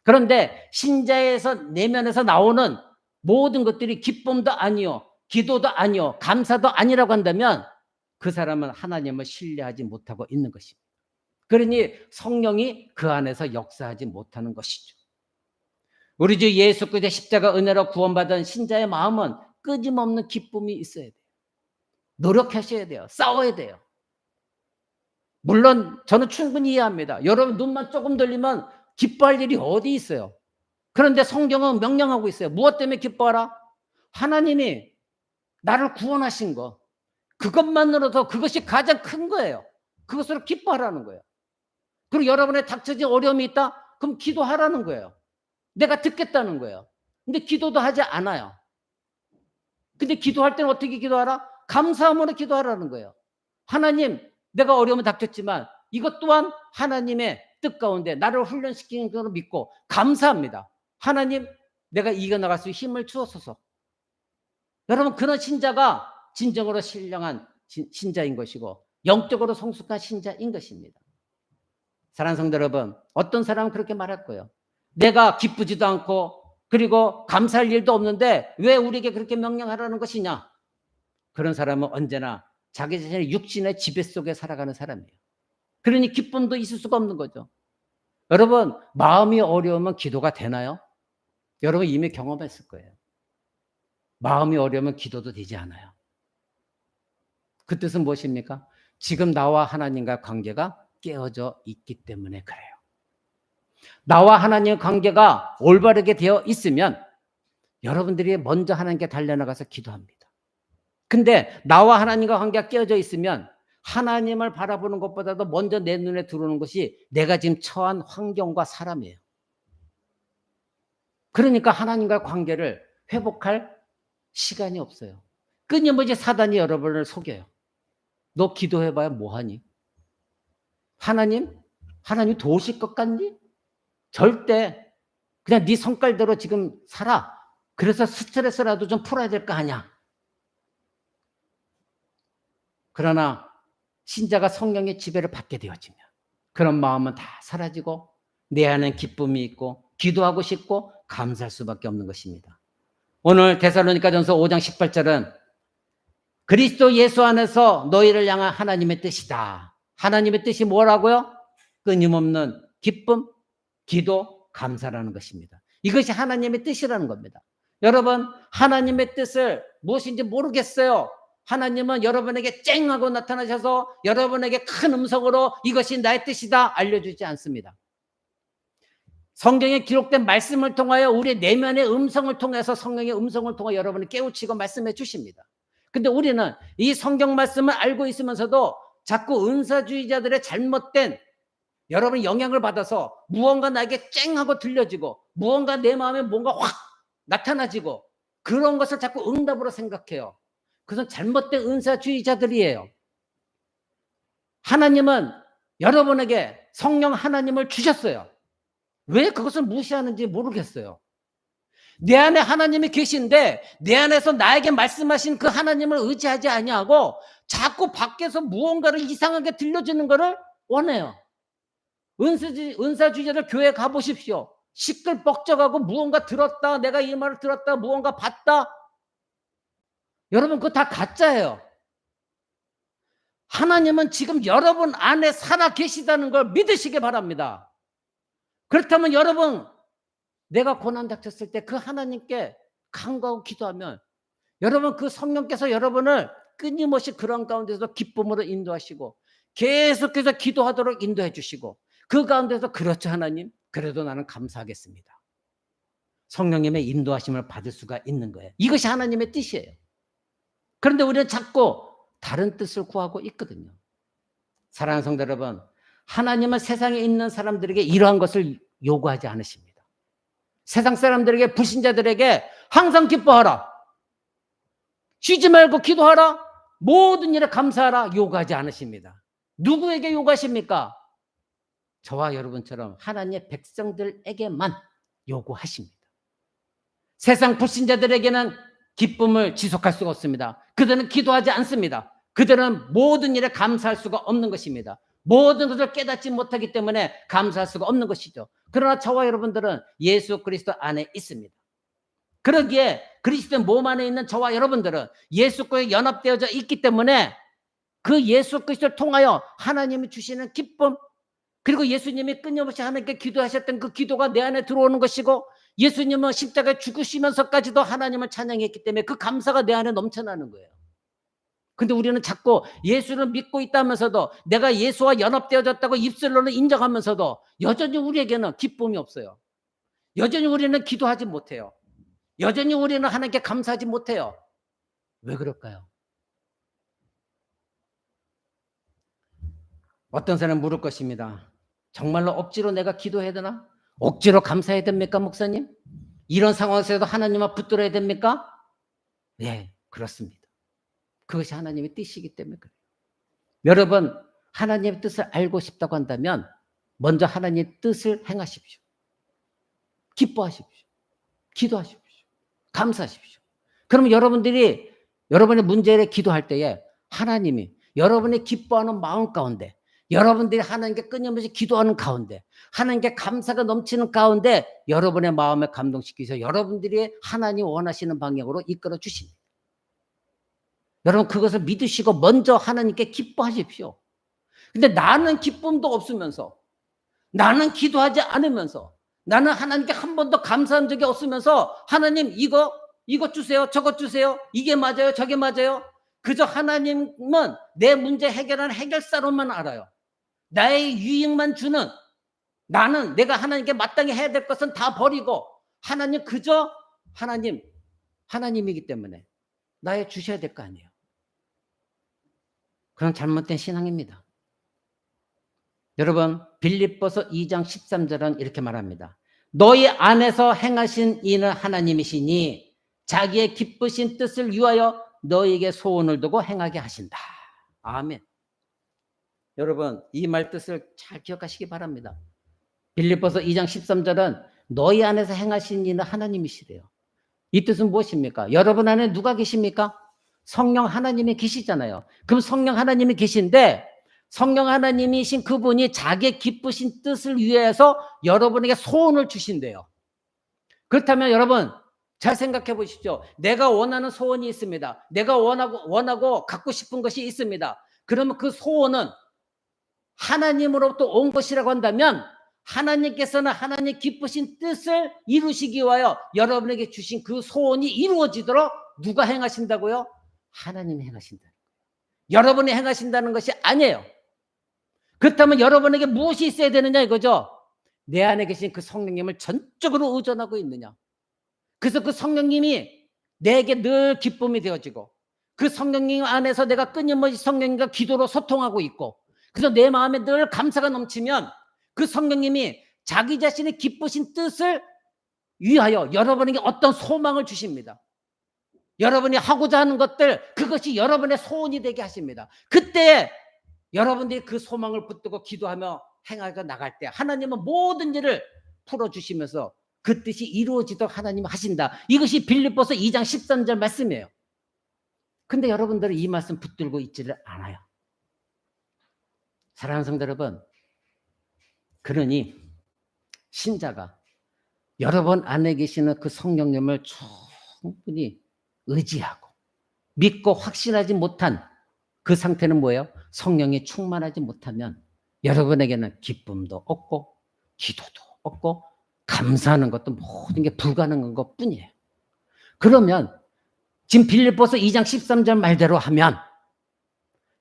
그런데 신자에서, 내면에서 나오는 모든 것들이 기쁨도 아니요, 기도도 아니요, 감사도 아니라고 한다면 그 사람은 하나님을 신뢰하지 못하고 있는 것입니다. 그러니 성령이 그 안에서 역사하지 못하는 것이죠. 우리 주 예수 그리스도의 십자가 은혜로 구원받은 신자의 마음은 끊임없는 기쁨이 있어야 돼요. 노력하셔야 돼요. 싸워야 돼요. 물론 저는 충분히 이해합니다. 여러분 눈만 조금 들리면 기뻐할 일이 어디 있어요. 그런데 성경은 명령하고 있어요. 무엇 때문에 기뻐하라? 하나님이 나를 구원하신 거, 그것만으로도 그것이 가장 큰 거예요. 그것으로 기뻐하라는 거예요. 그리고 여러분의 닥쳐진 어려움이 있다? 그럼 기도하라는 거예요. 내가 듣겠다는 거예요. 근데 기도도 하지 않아요. 근데 기도할 때는 어떻게 기도하라? 감사함으로 기도하라는 거예요. 하나님, 내가 어려움을 닥쳤지만 이것 또한 하나님의 뜻 가운데 나를 훈련시키는 것으로 믿고 감사합니다. 하나님, 내가 이겨나갈 수 있는 힘을 주옵소서. 여러분, 그런 신자가 진정으로 신령한 신자인 것이고 영적으로 성숙한 신자인 것입니다. 사랑하는 성도 여러분, 어떤 사람은 그렇게 말할 거예요. 내가 기쁘지도 않고 그리고 감사할 일도 없는데 왜 우리에게 그렇게 명령하라는 것이냐? 그런 사람은 언제나 자기 자신의 육신의 지배 속에 살아가는 사람이에요. 그러니 기쁨도 있을 수가 없는 거죠. 여러분, 마음이 어려우면 기도가 되나요? 여러분 이미 경험했을 거예요. 마음이 어려우면 기도도 되지 않아요. 그 뜻은 무엇입니까? 지금 나와 하나님과의 관계가 깨어져 있기 때문에 그래요. 나와 하나님의 관계가 올바르게 되어 있으면 여러분들이 먼저 하나님께 달려나가서 기도합니다. 근데 나와 하나님과 관계가 깨어져 있으면 하나님을 바라보는 것보다도 먼저 내 눈에 들어오는 것이 내가 지금 처한 환경과 사람이에요. 그러니까 하나님과 관계를 회복할 시간이 없어요. 끊임없이 사단이 여러분을 속여요. 너 기도해봐야 뭐하니? 하나님 도우실 것 같니? 절대. 그냥 네 성깔대로 지금 살아. 그래서 스트레스라도 좀 풀어야 될 거 아니야. 그러나 신자가 성령의 지배를 받게 되어지면 그런 마음은 다 사라지고 내 안엔 기쁨이 있고 기도하고 싶고 감사할 수밖에 없는 것입니다. 오늘 데살로니가전서 5장 18절은 그리스도 예수 안에서 너희를 향한 하나님의 뜻이다. 하나님의 뜻이 뭐라고요? 끊임없는 기쁨, 기도, 감사라는 것입니다. 이것이 하나님의 뜻이라는 겁니다. 여러분, 하나님의 뜻을 무엇인지 모르겠어요. 하나님은 여러분에게 쨍하고 나타나셔서 여러분에게 큰 음성으로 이것이 나의 뜻이다 알려주지 않습니다. 성경에 기록된 말씀을 통하여 우리 내면의 음성을 통해서 성령의 음성을 통해 여러분을 깨우치고 말씀해 주십니다. 근데 우리는 이 성경 말씀을 알고 있으면서도 자꾸 은사주의자들의 잘못된 여러분 영향을 받아서 무언가 나에게 쨍하고 들려지고 무언가 내 마음에 뭔가 확 나타나지고 그런 것을 자꾸 응답으로 생각해요. 그것은 잘못된 은사주의자들이에요. 하나님은 여러분에게 성령 하나님을 주셨어요. 왜 그것을 무시하는지 모르겠어요. 내 안에 하나님이 계신데 내 안에서 나에게 말씀하신 그 하나님을 의지하지 아니하고 자꾸 밖에서 무언가를 이상하게 들려주는 것을 원해요. 은사주의자들 교회 가보십시오. 시끌벅적하고 무언가 들었다, 내가 이 말을 들었다, 무언가 봤다. 여러분 그거 다 가짜예요. 하나님은 지금 여러분 안에 살아 계시다는 걸 믿으시기 바랍니다. 그렇다면 여러분, 내가 고난 닥쳤을 때 그 하나님께 간구하고 기도하면 여러분 그 성령께서 여러분을 끊임없이 그런 가운데서 기쁨으로 인도하시고 계속해서 기도하도록 인도해 주시고 그 가운데서 그렇죠 하나님, 그래도 나는 감사하겠습니다. 성령님의 인도하심을 받을 수가 있는 거예요. 이것이 하나님의 뜻이에요. 그런데 우리는 자꾸 다른 뜻을 구하고 있거든요. 사랑하는 성도 여러분, 하나님은 세상에 있는 사람들에게 이러한 것을 요구하지 않으십니다. 세상 사람들에게, 불신자들에게 항상 기뻐하라, 쉬지 말고 기도하라, 모든 일에 감사하라 요구하지 않으십니다. 누구에게 요구하십니까? 저와 여러분처럼 하나님의 백성들에게만 요구하십니다. 세상 불신자들에게는 기쁨을 지속할 수가 없습니다. 그들은 기도하지 않습니다. 그들은 모든 일에 감사할 수가 없는 것입니다. 모든 것을 깨닫지 못하기 때문에 감사할 수가 없는 것이죠. 그러나 저와 여러분들은 예수 그리스도 안에 있습니다. 그러기에 그리스도의 몸 안에 있는 저와 여러분들은 예수께 연합되어져 있기 때문에 그 예수 그리스도를 통하여 하나님이 주시는 기쁨, 그리고 예수님이 끊임없이 하나님께 기도하셨던 그 기도가 내 안에 들어오는 것이고, 예수님은 십자가에 죽으시면서까지도 하나님을 찬양했기 때문에 그 감사가 내 안에 넘쳐나는 거예요. 근데 우리는 자꾸 예수를 믿고 있다면서도, 내가 예수와 연합되어졌다고 입술로는 인정하면서도 여전히 우리에게는 기쁨이 없어요. 여전히 우리는 기도하지 못해요. 여전히 우리는 하나님께 감사하지 못해요. 왜 그럴까요? 어떤 사람은 물을 것입니다. 정말로 억지로 내가 기도해야 되나? 억지로 감사해야 됩니까, 목사님? 이런 상황에서도 하나님과 붙들어야 됩니까? 네, 그렇습니다. 그것이 하나님의 뜻이기 때문에 그래요. 여러분, 하나님의 뜻을 알고 싶다고 한다면 먼저 하나님의 뜻을 행하십시오. 기뻐하십시오. 기도하십시오. 감사하십시오. 그러면 여러분들이 여러분의 문제를 기도할 때에 하나님이 여러분의 기뻐하는 마음 가운데, 여러분들이 하나님께 끊임없이 기도하는 가운데, 하나님께 감사가 넘치는 가운데 여러분의 마음을 감동시키셔서 여러분들이 하나님 원하시는 방향으로 이끌어 주십니다. 여러분 그것을 믿으시고 먼저 하나님께 기뻐하십시오. 근데 나는 기쁨도 없으면서, 나는 기도하지 않으면서, 나는 하나님께 한 번도 감사한 적이 없으면서 하나님 이거 주세요, 저것 주세요, 이게 맞아요, 저게 맞아요. 그저 하나님은 내 문제 해결하는 해결사로만 알아요. 나의 유익만 주는, 나는 내가 하나님께 마땅히 해야 될 것은 다 버리고 하나님 그저 하나님이기 때문에 나의 주셔야 될 거 아니에요. 그런 잘못된 신앙입니다. 여러분 빌립보서 2장 13절은 이렇게 말합니다. 너희 안에서 행하신 이는 하나님이시니 자기의 기쁘신 뜻을 위하여 너희에게 소원을 두고 행하게 하신다. 아멘. 여러분 이 말 뜻을 잘 기억하시기 바랍니다. 빌립보서 2장 13절은 너희 안에서 행하신 이는 하나님이시래요. 이 뜻은 무엇입니까? 여러분 안에 누가 계십니까? 성령 하나님이 계시잖아요. 그럼 성령 하나님이 계신데 성령 하나님이신 그분이 자기의 기쁘신 뜻을 위해서 여러분에게 소원을 주신대요. 그렇다면 여러분 잘 생각해 보십시오. 내가 원하는 소원이 있습니다. 내가 원하고 갖고 싶은 것이 있습니다. 그러면 그 소원은 하나님으로부터 온 것이라고 한다면 하나님께서는 하나님 기쁘신 뜻을 이루시기 위하여 여러분에게 주신 그 소원이 이루어지도록 누가 행하신다고요? 하나님이 행하신다. 여러분이 행하신다는 것이 아니에요. 그렇다면 여러분에게 무엇이 있어야 되느냐 이거죠. 내 안에 계신 그 성령님을 전적으로 의존하고 있느냐. 그래서 그 성령님이 내게 늘 기쁨이 되어지고 그 성령님 안에서 내가 끊임없이 성령님과 기도로 소통하고 있고, 그래서 내 마음에 늘 감사가 넘치면 그 성령님이 자기 자신의 기쁘신 뜻을 위하여 여러분에게 어떤 소망을 주십니다. 여러분이 하고자 하는 것들, 그것이 여러분의 소원이 되게 하십니다. 그때 여러분들이 그 소망을 붙들고 기도하며 행하여 나갈 때 하나님은 모든 일을 풀어주시면서 그 뜻이 이루어지도록 하나님은 하신다. 이것이 빌립보서 2장 13절 말씀이에요. 근데 여러분들은 이 말씀 붙들고 있지를 않아요. 사랑하는 성도 여러분, 그러니 신자가 여러분 안에 계시는 그 성령님을 충분히 의지하고 믿고 확신하지 못한 그 상태는 뭐예요? 성령이 충만하지 못하면 여러분에게는 기쁨도 없고 기도도 없고 감사하는 것도 모든 게 불가능한 것뿐이에요. 그러면 지금 빌립보서 2장 13절 말대로 하면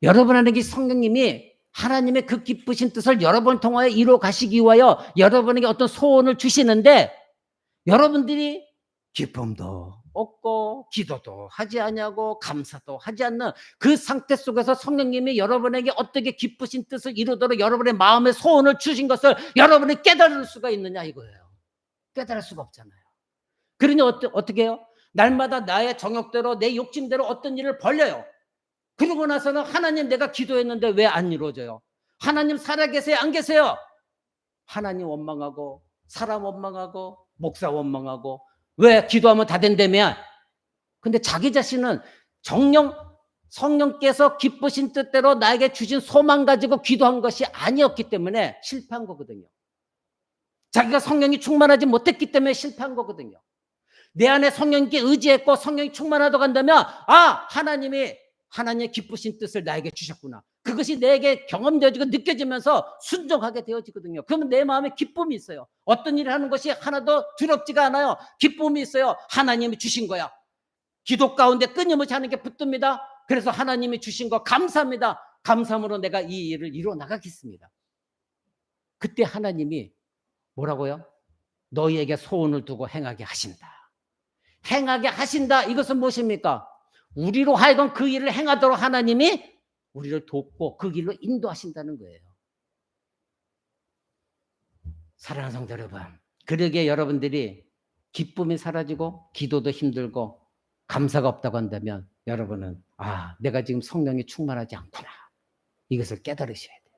여러분에게 성령님이 하나님의 그 기쁘신 뜻을 여러분 통하여 이루어 가시기 위하여 여러분에게 어떤 소원을 주시는데 여러분들이 기쁨도 없고 기도도 하지 않냐고 감사도 하지 않는 그 상태 속에서 성령님이 여러분에게 어떻게 기쁘신 뜻을 이루도록 여러분의 마음의 소원을 주신 것을 여러분이 깨달을 수가 있느냐 이거예요. 깨달을 수가 없잖아요. 그러니 어떻게 해요? 날마다 나의 정욕대로 내 욕심대로 어떤 일을 벌려요. 그러고 나서는 하나님 내가 기도했는데 왜 안 이루어져요? 하나님 살아계세요? 안 계세요? 하나님 원망하고 사람 원망하고 목사 원망하고 왜 기도하면 다 된다며? 근데 자기 자신은 성령께서 기쁘신 뜻대로 나에게 주신 소망 가지고 기도한 것이 아니었기 때문에 실패한 거거든요. 자기가 성령이 충만하지 못했기 때문에 실패한 거거든요. 내 안에 성령께 의지했고 성령이 충만하다고 한다면 하나님의 기쁘신 뜻을 나에게 주셨구나. 그것이 내게 경험되어지고 느껴지면서 순종하게 되어지거든요. 그러면 내 마음에 기쁨이 있어요. 어떤 일을 하는 것이 하나도 두렵지가 않아요. 기쁨이 있어요. 하나님이 주신 거야. 기도 가운데 끊임없이 하는 게 붙듭니다. 그래서 하나님이 주신 거 감사합니다. 감사함으로 내가 이 일을 이루어 나가겠습니다. 그때 하나님이 뭐라고요? 너희에게 소원을 두고 행하게 하신다. 행하게 하신다. 이것은 무엇입니까? 우리로 하여금 그 일을 행하도록 하나님이 우리를 돕고 그 길로 인도하신다는 거예요. 사랑하는 성도 여러분, 그러기에 여러분들이 기쁨이 사라지고 기도도 힘들고 감사가 없다고 한다면 여러분은 내가 지금 성령이 충만하지 않구나. 이것을 깨달으셔야 돼요.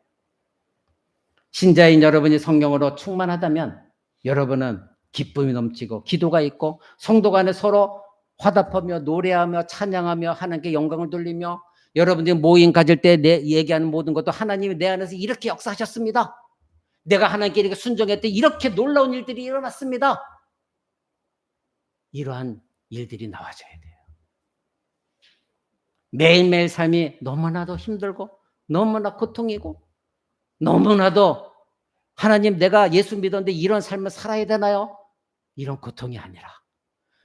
신자인 여러분이 성령으로 충만하다면 여러분은 기쁨이 넘치고 기도가 있고 성도 간에 서로 화답하며 노래하며 찬양하며 하나님께 영광을 돌리며 여러분들이 모임 가질 때 얘기하는 모든 것도 하나님이 내 안에서 이렇게 역사하셨습니다. 내가 하나님께 이렇게 순종했을 때 이렇게 놀라운 일들이 일어났습니다. 이러한 일들이 나와줘야 돼요. 매일매일 삶이 너무나도 힘들고 너무나 고통이고 너무나도 하나님 내가 예수 믿었는데 이런 삶을 살아야 되나요? 이런 고통이 아니라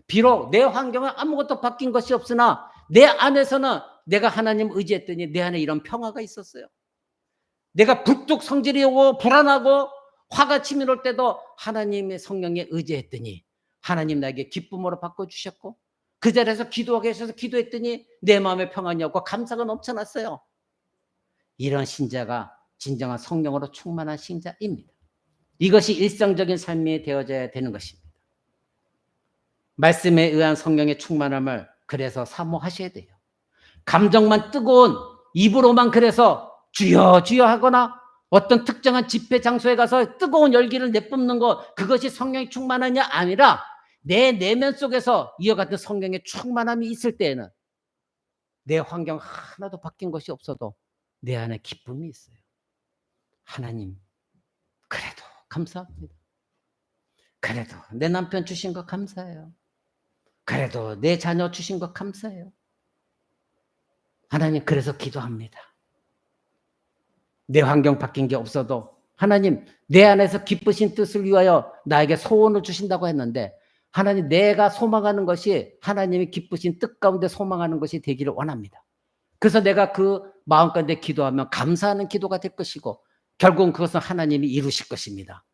비록 내 환경은 아무것도 바뀐 것이 없으나 내 안에서는 내가 하나님 의지했더니 내 안에 이런 평화가 있었어요. 내가 불뚝 성질이 오고 불안하고 화가 치밀을 때도 하나님의 성령에 의지했더니 하나님 나에게 기쁨으로 바꿔주셨고 그 자리에서 기도하게 하셔서 기도했더니 내 마음에 평안이 없고 감사가 넘쳐났어요. 이런 신자가 진정한 성령으로 충만한 신자입니다. 이것이 일상적인 삶이 되어져야 되는 것입니다. 말씀에 의한 성령의 충만함을 그래서 사모하셔야 돼요. 감정만 뜨거운 입으로만 그래서 주여 주여 하거나 어떤 특정한 집회 장소에 가서 뜨거운 열기를 내뿜는 것 그것이 성령이 충만하냐 아니라 내 내면 속에서 이와 같은 성령의 충만함이 있을 때에는 내 환경 하나도 바뀐 것이 없어도 내 안에 기쁨이 있어요. 하나님 그래도 감사합니다. 그래도 내 남편 주신 거 감사해요. 그래도 내 자녀 주신 거 감사해요. 하나님 그래서 기도합니다. 내 환경 바뀐 게 없어도 하나님 내 안에서 기쁘신 뜻을 위하여 나에게 소원을 주신다고 했는데 하나님 내가 소망하는 것이 하나님이 기쁘신 뜻 가운데 소망하는 것이 되기를 원합니다. 그래서 내가 그 마음 가운데 기도하면 감사하는 기도가 될 것이고 결국은 그것은 하나님이 이루실 것입니다.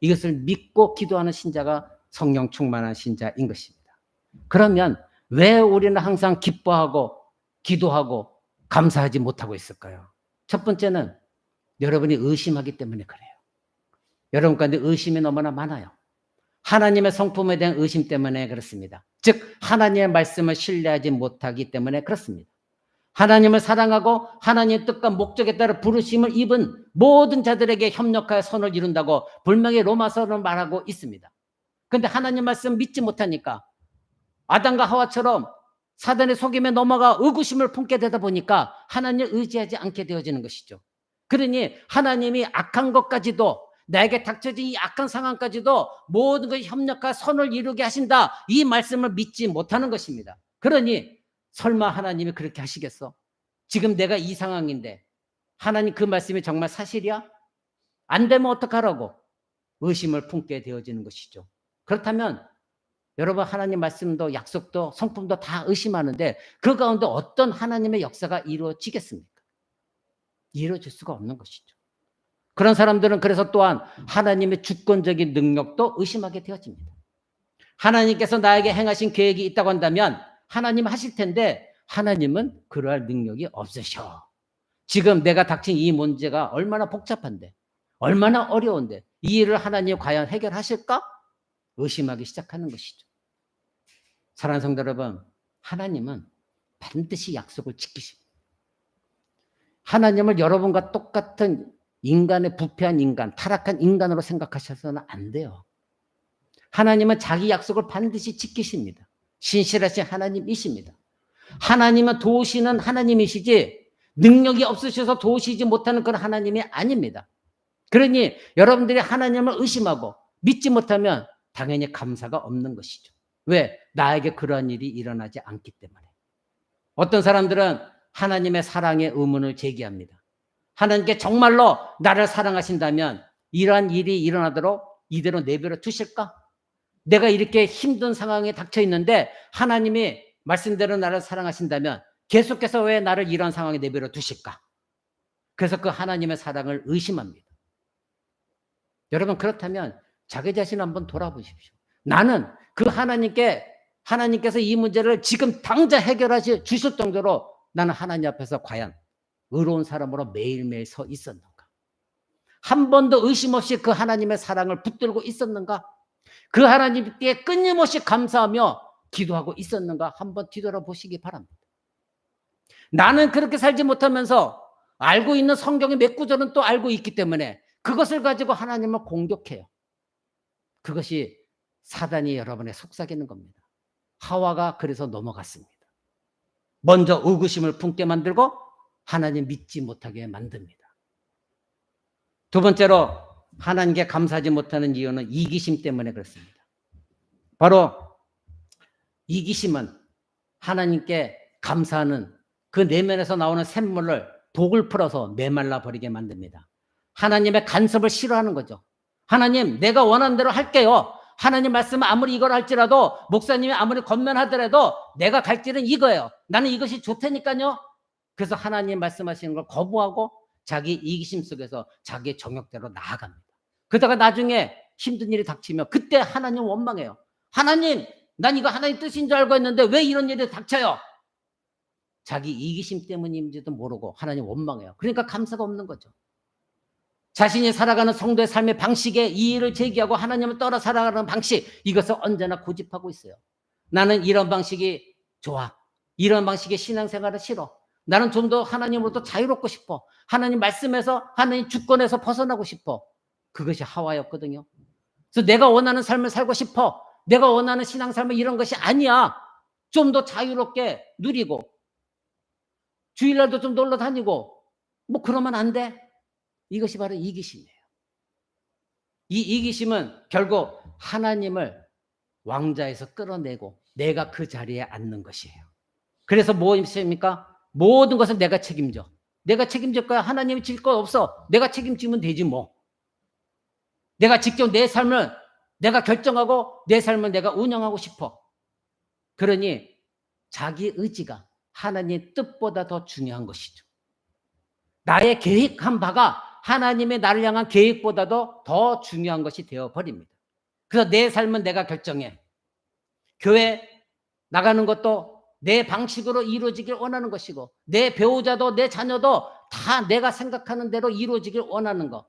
이것을 믿고 기도하는 신자가 성령 충만한 신자인 것입니다. 그러면 왜 우리는 항상 기뻐하고 기도하고 감사하지 못하고 있을까요? 첫 번째는 여러분이 의심하기 때문에 그래요. 여러분 가운데 의심이 너무나 많아요. 하나님의 성품에 대한 의심 때문에 그렇습니다. 즉 하나님의 말씀을 신뢰하지 못하기 때문에 그렇습니다. 하나님을 사랑하고 하나님의 뜻과 목적에 따라 부르심을 입은 모든 자들에게 협력하여 선을 이룬다고 분명히 로마서는 말하고 있습니다. 그런데 하나님 말씀 믿지 못하니까 아담과 하와처럼 사단의 속임에 넘어가 의구심을 품게 되다 보니까 하나님을 의지하지 않게 되어지는 것이죠. 그러니 하나님이 악한 것까지도 나에게 닥쳐진 이 악한 상황까지도 모든 것이 협력하여 선을 이루게 하신다. 이 말씀을 믿지 못하는 것입니다. 그러니 설마 하나님이 그렇게 하시겠어? 지금 내가 이 상황인데 하나님 그 말씀이 정말 사실이야? 안 되면 어떡하라고? 의심을 품게 되어지는 것이죠. 그렇다면 여러분, 하나님 말씀도 약속도 성품도 다 의심하는데 그 가운데 어떤 하나님의 역사가 이루어지겠습니까? 이루어질 수가 없는 것이죠. 그런 사람들은 그래서 또한 하나님의 주권적인 능력도 의심하게 되어집니다. 하나님께서 나에게 행하신 계획이 있다고 한다면 하나님 하실 텐데 하나님은 그러할 능력이 없으셔. 지금 내가 닥친 이 문제가 얼마나 복잡한데, 얼마나 어려운데 이 일을 하나님이 과연 해결하실까? 의심하기 시작하는 것이죠. 사랑하는 성도 여러분, 하나님은 반드시 약속을 지키십니다. 하나님을 여러분과 똑같은 인간의 부패한 인간, 타락한 인간으로 생각하셔서는 안 돼요. 하나님은 자기 약속을 반드시 지키십니다. 신실하신 하나님이십니다. 하나님은 도우시는 하나님이시지 능력이 없으셔서 도우시지 못하는 그런 하나님이 아닙니다. 그러니 여러분들이 하나님을 의심하고 믿지 못하면 당연히 감사가 없는 것이죠. 왜? 나에게 그런 일이 일어나지 않기 때문에. 어떤 사람들은 하나님의 사랑의 의문을 제기합니다. 하나님께 정말로 나를 사랑하신다면 이러한 일이 일어나도록 이대로 내버려 두실까? 내가 이렇게 힘든 상황에 닥쳐 있는데 하나님이 말씀대로 나를 사랑하신다면 계속해서 왜 나를 이런 상황에 내버려 두실까? 그래서 그 하나님의 사랑을 의심합니다. 여러분, 그렇다면 자기 자신을 한번 돌아보십시오. 나는 그 하나님께서 이 문제를 지금 당장 해결하시 주실 정도로 나는 하나님 앞에서 과연 의로운 사람으로 매일매일 서 있었는가? 한 번도 의심 없이 그 하나님의 사랑을 붙들고 있었는가? 그 하나님께 끊임없이 감사하며 기도하고 있었는가? 한번 뒤돌아보시기 바랍니다. 나는 그렇게 살지 못하면서 알고 있는 성경의 몇 구절은 또 알고 있기 때문에 그것을 가지고 하나님을 공격해요. 그것이 사단이 여러분의 속삭이는 겁니다. 하와가 그래서 넘어갔습니다. 먼저 의구심을 품게 만들고 하나님 믿지 못하게 만듭니다. 두 번째로 하나님께 감사하지 못하는 이유는 이기심 때문에 그렇습니다. 바로 이기심은 하나님께 감사하는 그 내면에서 나오는 샘물을 독을 풀어서 메말라 버리게 만듭니다. 하나님의 간섭을 싫어하는 거죠. 하나님, 내가 원하는 대로 할게요. 하나님 말씀은 아무리 이걸 할지라도, 목사님이 아무리 권면하더라도 내가 갈 길은 이거예요. 나는 이것이 좋다니까요. 그래서 하나님 말씀하시는 걸 거부하고 자기 이기심 속에서 자기의 정욕대로 나아갑니다. 그러다가 나중에 힘든 일이 닥치면 그때 하나님 원망해요. 하나님, 난 이거 하나님 뜻인 줄 알고 했는데 왜 이런 일이 닥쳐요? 자기 이기심 때문인지도 모르고 하나님 원망해요. 그러니까 감사가 없는 거죠. 자신이 살아가는 성도의 삶의 방식에 이의를 제기하고 하나님을 떠나 살아가는 방식, 이것을 언제나 고집하고 있어요. 나는 이런 방식이 좋아. 이런 방식의 신앙생활은 싫어. 나는 좀 더 하나님으로부터 자유롭고 싶어. 하나님 말씀에서, 하나님 주권에서 벗어나고 싶어. 그것이 하와였거든요. 그래서 내가 원하는 삶을 살고 싶어. 내가 원하는 신앙생활은 이런 것이 아니야. 좀 더 자유롭게 누리고 주일날도 좀 놀러 다니고 뭐 그러면 안 돼. 이것이 바로 이기심이에요. 이 이기심은 결국 하나님을 왕좌에서 끌어내고 내가 그 자리에 앉는 것이에요. 그래서 무엇입니까? 모든 것을 내가 책임져. 내가 책임질 거야. 하나님이 질 거 없어. 내가 책임지면 되지 뭐. 내가 직접 내 삶을 내가 결정하고 내 삶을 내가 운영하고 싶어. 그러니 자기 의지가 하나님의 뜻보다 더 중요한 것이죠. 나의 계획한 바가 하나님의 나를 향한 계획보다도 더 중요한 것이 되어버립니다. 그래서 내 삶은 내가 결정해. 교회 나가는 것도 내 방식으로 이루어지길 원하는 것이고 내 배우자도 내 자녀도 다 내가 생각하는 대로 이루어지길 원하는 것.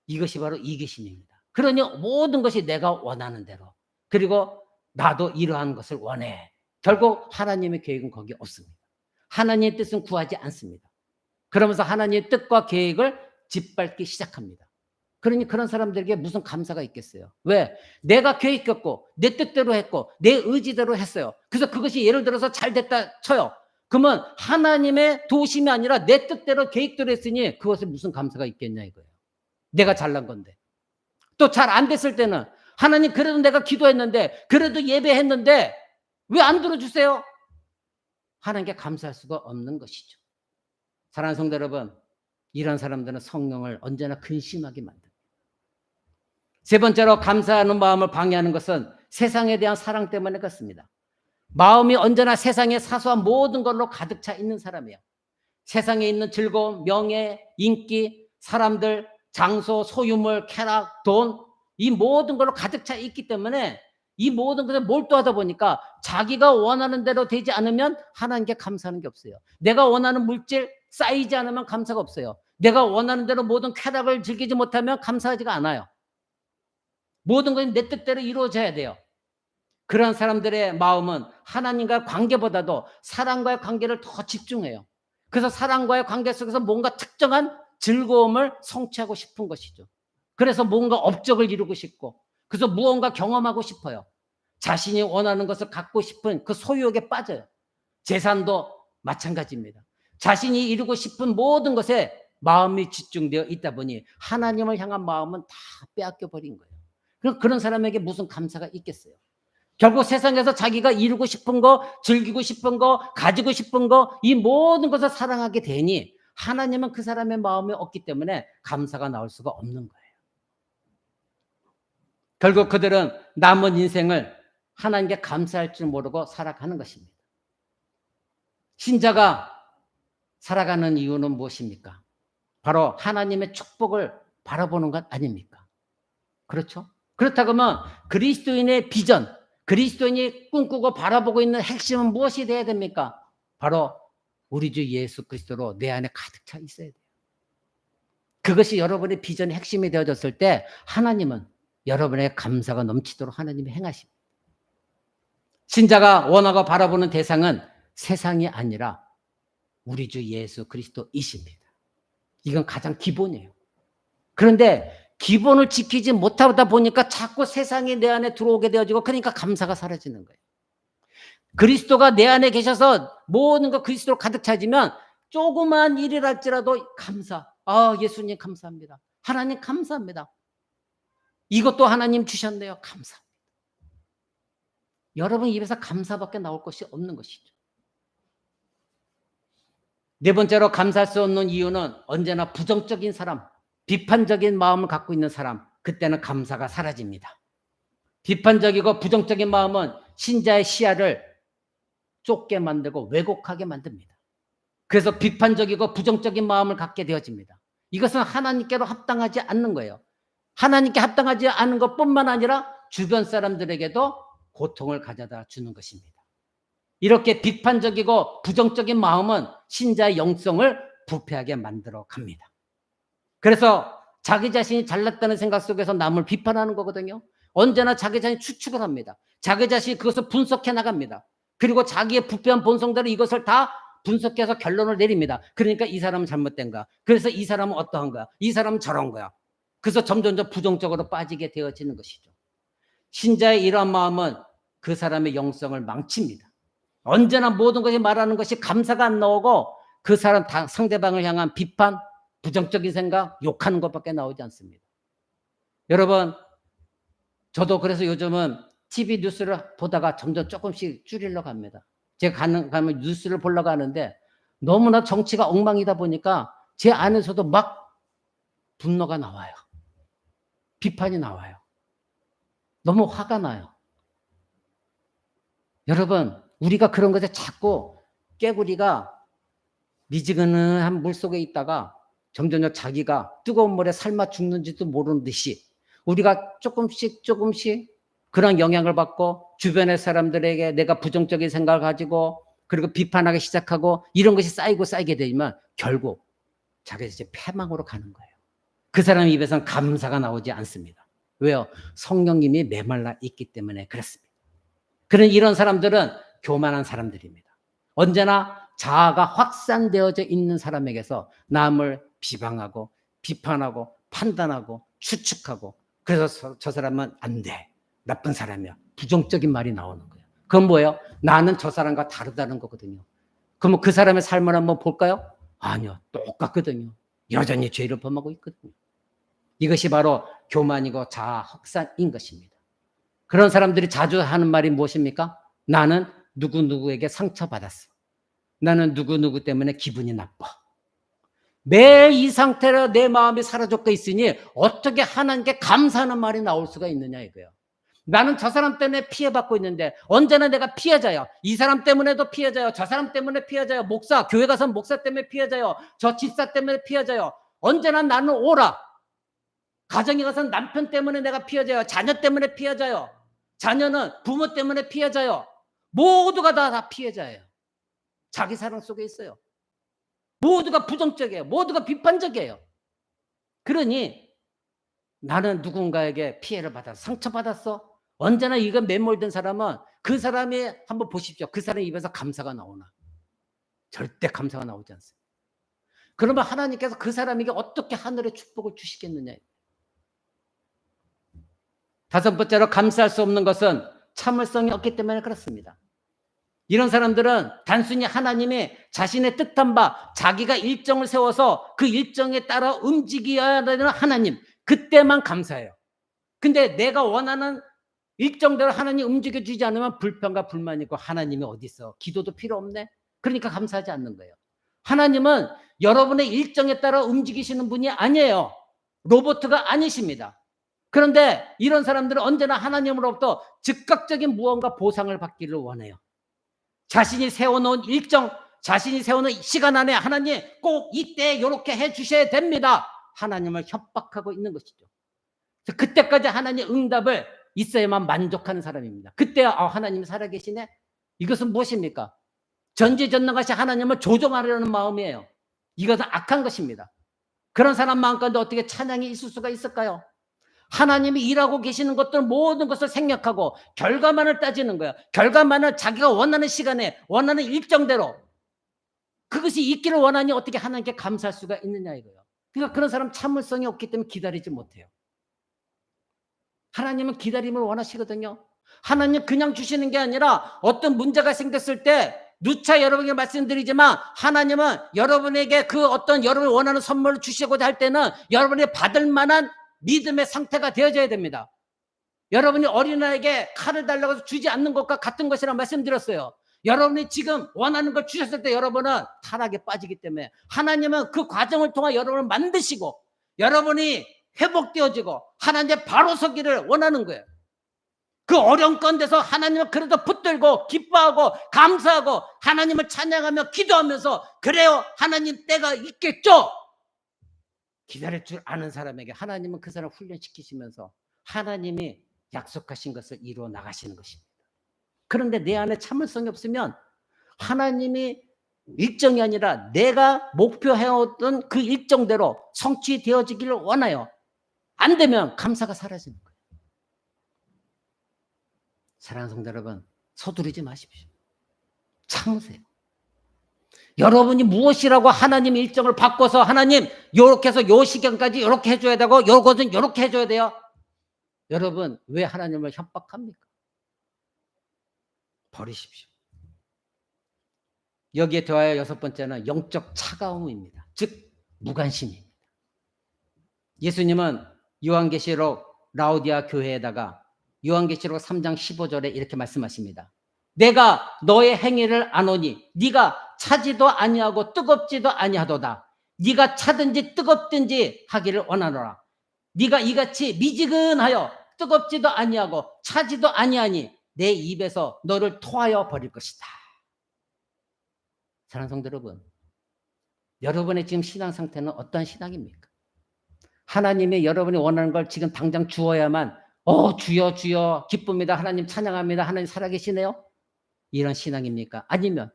이것이 바로 이기심입니다. 그러니 모든 것이 내가 원하는 대로. 그리고 나도 이러한 것을 원해. 결국 하나님의 계획은 거기 없습니다. 하나님의 뜻은 구하지 않습니다. 그러면서 하나님의 뜻과 계획을 짓밟기 시작합니다. 그러니 그런 사람들에게 무슨 감사가 있겠어요? 왜? 내가 계획했고 내 뜻대로 했고 내 의지대로 했어요. 그래서 그것이 예를 들어서 잘 됐다 쳐요. 그러면 하나님의 도우심이 아니라 내 뜻대로 계획대로 했으니 그것에 무슨 감사가 있겠냐 이거예요. 내가 잘난 건데. 또 잘 안 됐을 때는 하나님 그래도 내가 기도했는데 그래도 예배했는데 왜 안 들어주세요? 하나님께 감사할 수가 없는 것이죠. 사랑하는 성도 여러분, 이런 사람들은 성령을 언제나 근심하게 만듭니다. 세 번째로 감사하는 마음을 방해하는 것은 세상에 대한 사랑 때문에 그렇습니다. 마음이 언제나 세상의 사소한 모든 걸로 가득 차 있는 사람이에요. 세상에 있는 즐거움, 명예, 인기, 사람들, 장소, 소유물, 쾌락, 돈, 이 모든 걸로 가득 차 있기 때문에 이 모든 것에 몰두하다 보니까 자기가 원하는 대로 되지 않으면 하나님께 감사하는 게 없어요. 내가 원하는 물질 쌓이지 않으면 감사가 없어요. 내가 원하는 대로 모든 쾌락을 즐기지 못하면 감사하지가 않아요. 모든 것이 내 뜻대로 이루어져야 돼요. 그런 사람들의 마음은 하나님과 관계보다도 사랑과의 관계를 더 집중해요. 그래서 사랑과의 관계 속에서 뭔가 특정한 즐거움을 성취하고 싶은 것이죠. 그래서 뭔가 업적을 이루고 싶고, 그래서 무언가 경험하고 싶어요. 자신이 원하는 것을 갖고 싶은 그 소유욕에 빠져요. 재산도 마찬가지입니다. 자신이 이루고 싶은 모든 것에 마음이 집중되어 있다 보니 하나님을 향한 마음은 다 빼앗겨 버린 거예요. 그럼 그런 사람에게 무슨 감사가 있겠어요? 결국 세상에서 자기가 이루고 싶은 거, 즐기고 싶은 거, 가지고 싶은 거, 이 모든 것을 사랑하게 되니 하나님은 그 사람의 마음에 없기 때문에 감사가 나올 수가 없는 거예요. 결국 그들은 남은 인생을 하나님께 감사할 줄 모르고 살아가는 것입니다. 신자가 살아가는 이유는 무엇입니까? 바로 하나님의 축복을 바라보는 것 아닙니까? 그렇죠? 그렇다고 하면 그리스도인의 비전, 그리스도인이 꿈꾸고 바라보고 있는 핵심은 무엇이 되어야 됩니까? 바로 우리 주 예수 그리스도로 내 안에 가득 차 있어야 돼요. 그것이 여러분의 비전의 핵심이 되어졌을 때 하나님은 여러분의 감사가 넘치도록 하나님이 행하십니다. 신자가 원하고 바라보는 대상은 세상이 아니라 우리 주 예수 그리스도이십니다. 이건 가장 기본이에요. 그런데 기본을 지키지 못하다 보니까 자꾸 세상이 내 안에 들어오게 되어지고, 그러니까 감사가 사라지는 거예요. 그리스도가 내 안에 계셔서 모든 거 그리스도로 가득 차지면 조그만 일이랄지라도 감사. 아, 예수님 감사합니다. 하나님 감사합니다. 이것도 하나님 주셨네요. 감사합니다. 여러분 입에서 감사밖에 나올 것이 없는 것이죠. 네 번째로 감사할 수 없는 이유는 언제나 부정적인 사람, 비판적인 마음을 갖고 있는 사람, 그때는 감사가 사라집니다. 비판적이고 부정적인 마음은 신자의 시야를 좁게 만들고 왜곡하게 만듭니다. 그래서 비판적이고 부정적인 마음을 갖게 되어집니다. 이것은 하나님께로 합당하지 않는 거예요. 하나님께 합당하지 않은 것뿐만 아니라 주변 사람들에게도 고통을 가져다 주는 것입니다. 이렇게 비판적이고 부정적인 마음은 신자의 영성을 부패하게 만들어 갑니다. 그래서 자기 자신이 잘났다는 생각 속에서 남을 비판하는 거거든요. 언제나 자기 자신이 추측을 합니다. 자기 자신이 그것을 분석해 나갑니다. 그리고 자기의 부패한 본성대로 이것을 다 분석해서 결론을 내립니다. 그러니까 이 사람은 잘못된 거야. 그래서 이 사람은 어떠한 거야. 이 사람은 저런 거야. 그래서 점점 부정적으로 빠지게 되어지는 것이죠. 신자의 이러한 마음은 그 사람의 영성을 망칩니다. 언제나 모든 것이 말하는 것이 감사가 안 나오고 그 사람 상대방을 향한 비판, 부정적인 생각, 욕하는 것밖에 나오지 않습니다. 여러분, 저도 그래서 요즘은 TV 뉴스를 보다가 점점 조금씩 줄이려고 합니다. 제가 가면 뉴스를 보려고 하는데 너무나 정치가 엉망이다 보니까 제 안에서도 막 분노가 나와요. 비판이 나와요. 너무 화가 나요. 여러분, 우리가 그런 것에 자꾸 깨구리가 미지근한 물속에 있다가 점점 자기가 뜨거운 물에 삶아 죽는지도 모르는 듯이 우리가 조금씩 그런 영향을 받고 주변의 사람들에게 내가 부정적인 생각을 가지고 그리고 비판하기 시작하고 이런 것이 쌓이게 되지만 결국 자기 이제 패망으로 가는 거예요. 그 사람 입에서는 감사가 나오지 않습니다. 왜요? 성령님이 메말라 있기 때문에 그렇습니다. 그런 이런 사람들은 교만한 사람들입니다. 언제나 자아가 확산되어져 있는 사람에게서 남을 비방하고 비판하고 판단하고 추측하고 그래서 저 사람은 안 돼. 나쁜 사람이야. 부정적인 말이 나오는 거예요. 그건 뭐예요? 나는 저 사람과 다르다는 거거든요. 그러면 그 사람의 삶을 한번 볼까요? 아니요. 똑같거든요. 여전히 죄를 범하고 있거든요. 이것이 바로 교만이고 자아 확산인 것입니다. 그런 사람들이 자주 하는 말이 무엇입니까? 나는 누구누구에게 상처받았어. 나는 누구누구 때문에 기분이 나빠. 매일 이 상태로 내 마음이 사로잡혀 있으니 어떻게 하나님께 감사하는 말이 나올 수가 있느냐 이거예요. 나는 저 사람 때문에 피해받고 있는데 언제나 내가 피해자야. 이 사람 때문에도 피해자요. 저 사람 때문에 피해자요. 목사, 교회 가서 목사 때문에 피해자요. 저 집사 때문에 피해자요. 언제나 나는 오라. 가정에 가서 남편 때문에 내가 피해자요. 자녀 때문에 피해자요. 자녀는 부모 때문에 피해자요. 모두가 다 피해자예요. 자기 사랑 속에 있어요. 모두가 부정적이에요. 모두가 비판적이에요. 그러니 나는 누군가에게 피해를 받았어. 상처받았어. 언제나 이거 매몰된 사람은 그 사람이 한번 보십시오. 그 사람 입에서 감사가 나오나? 절대 감사가 나오지 않습니다. 그러면 하나님께서 그 사람에게 어떻게 하늘의 축복을 주시겠느냐? 다섯 번째로 감사할 수 없는 것은 참을성이 없기 때문에 그렇습니다. 이런 사람들은 단순히 하나님이 자신의 뜻한 바 자기가 일정을 세워서 그 일정에 따라 움직여야 되는 하나님, 그때만 감사해요. 근데 내가 원하는 일정대로 하나님 움직여주지 않으면 불평과 불만이 있고 하나님이 어디 있어? 기도도 필요 없네? 그러니까 감사하지 않는 거예요. 하나님은 여러분의 일정에 따라 움직이시는 분이 아니에요. 로봇가 아니십니다. 그런데 이런 사람들은 언제나 하나님으로부터 즉각적인 무언가 보상을 받기를 원해요. 자신이 세워놓은 일정, 자신이 세워놓은 시간 안에 하나님 꼭 이때 이렇게 해주셔야 됩니다. 하나님을 협박하고 있는 것이죠. 그때까지 하나님 응답을 있어야만 만족하는 사람입니다. 그때 하나님 살아계시네? 이것은 무엇입니까? 전지전능하신 하나님을 조종하려는 마음이에요. 이것은 악한 것입니다. 그런 사람 마음 가운데 어떻게 찬양이 있을 수가 있을까요? 하나님이 일하고 계시는 것들 모든 것을 생략하고 결과만을 따지는 거예요. 결과만을 자기가 원하는 시간에 원하는 일정대로 그것이 있기를 원하니 어떻게 하나님께 감사할 수가 있느냐 이거예요. 그러니까 그런 사람 참을성이 없기 때문에 기다리지 못해요. 하나님은 기다림을 원하시거든요. 하나님 그냥 주시는 게 아니라 어떤 문제가 생겼을 때 누차 여러분에게 말씀드리지만 하나님은 여러분에게 그 어떤 여러분이 원하는 선물을 주시고자 할 때는 여러분이 받을 만한 믿음의 상태가 되어져야 됩니다. 여러분이 어린아이에게 칼을 달라고 해서 주지 않는 것과 같은 것이라 말씀드렸어요. 여러분이 지금 원하는 걸 주셨을 때 여러분은 타락에 빠지기 때문에 하나님은 그 과정을 통해 여러분을 만드시고 여러분이 회복되어지고 하나님의 바로 서기를 원하는 거예요. 그 어려운 건데서 하나님을 그래도 붙들고 기뻐하고 감사하고 하나님을 찬양하며 기도하면서 그래요 하나님 때가 있겠죠. 기다릴 줄 아는 사람에게 하나님은 그 사람을 훈련시키시면서 하나님이 약속하신 것을 이루어 나가시는 것입니다. 그런데 내 안에 참을성이 없으면 하나님이 일정이 아니라 내가 목표해왔던 그 일정대로 성취되어지기를 원해요. 안 되면 감사가 사라지는 거예요. 사랑하는 성도 여러분, 서두르지 마십시오. 참으세요. 여러분이 무엇이라고 하나님 일정을 바꿔서 하나님 요렇게 해서 요 시간까지 요렇게 해줘야 되고 요것은 요렇게 해줘야 돼요. 여러분 왜 하나님을 협박합니까? 버리십시오. 여기에 더하여 여섯 번째는 영적 차가움입니다. 즉 무관심입니다. 예수님은 요한계시록 라오디아 교회에다가 요한계시록 3장 15절에 이렇게 말씀하십니다. 내가 너의 행위를 아노니 네가 차지도 아니하고 뜨겁지도 아니하도다. 네가 차든지 뜨겁든지 하기를 원하노라. 네가 이같이 미지근하여 뜨겁지도 아니하고 차지도 아니하니 내 입에서 너를 토하여 버릴 것이다. 사랑하는 성도 여러분, 여러분의 지금 신앙 상태는 어떠한 신앙입니까? 하나님이 여러분이 원하는 걸 지금 당장 주어야만 주여 주여 기쁩니다. 하나님 찬양합니다. 하나님 살아계시네요. 이런 신앙입니까? 아니면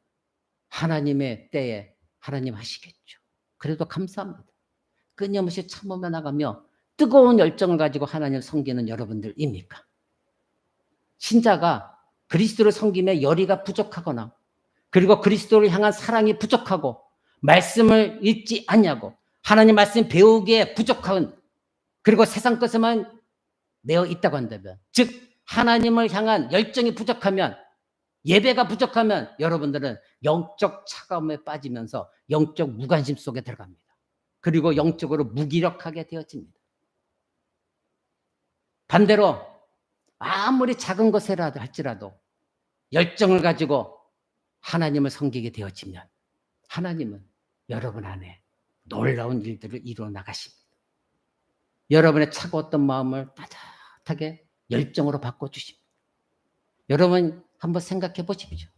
하나님의 때에 하나님 하시겠죠. 그래도 감사합니다. 끊임없이 참으며 나가며 뜨거운 열정을 가지고 하나님을 섬기는 여러분들입니까? 신자가 그리스도를 섬김에 열의가 부족하거나 그리고 그리스도를 향한 사랑이 부족하고 말씀을 읽지 않냐고 하나님 말씀 배우기에 부족한 그리고 세상 것에만 매어 있다고 한다면 즉 하나님을 향한 열정이 부족하면 예배가 부족하면 여러분들은 영적 차가움에 빠지면서 영적 무관심 속에 들어갑니다. 그리고 영적으로 무기력하게 되어집니다. 반대로 아무리 작은 것이라도 할지라도 열정을 가지고 하나님을 섬기게 되어지면 하나님은 여러분 안에 놀라운 일들을 이루어 나가십니다. 여러분의 차가웠던 마음을 따뜻하게 열정으로 바꿔주십니다. 여러분 한번 생각해 보십시오.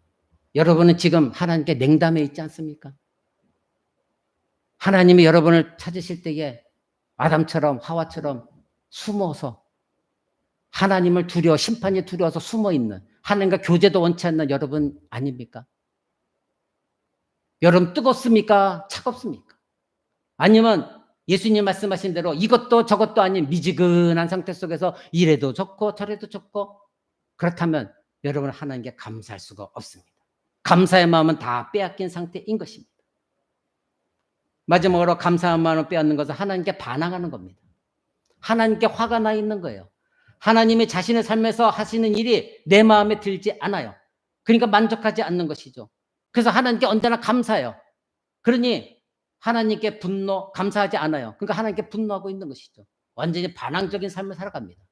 여러분은 지금 하나님께 냉담해 있지 않습니까? 하나님이 여러분을 찾으실 때에 아담처럼 하와처럼 숨어서 하나님을 두려워, 심판이 두려워서 숨어 있는, 하나님과 교제도 원치 않는 여러분 아닙니까? 여러분 뜨겁습니까? 차갑습니까? 아니면 예수님 말씀하신 대로 이것도 저것도 아닌 미지근한 상태 속에서 이래도 좋고 저래도 좋고, 그렇다면 여러분 하나님께 감사할 수가 없습니다. 감사의 마음은 다 빼앗긴 상태인 것입니다. 마지막으로 감사한 마음을 빼앗는 것은 하나님께 반항하는 겁니다. 하나님께 화가 나 있는 거예요. 하나님이 자신의 삶에서 하시는 일이 내 마음에 들지 않아요. 그러니까 만족하지 않는 것이죠. 그래서 하나님께 언제나 감사해요. 그러니 하나님께 감사하지 않아요. 그러니까 하나님께 분노하고 있는 것이죠. 완전히 반항적인 삶을 살아갑니다.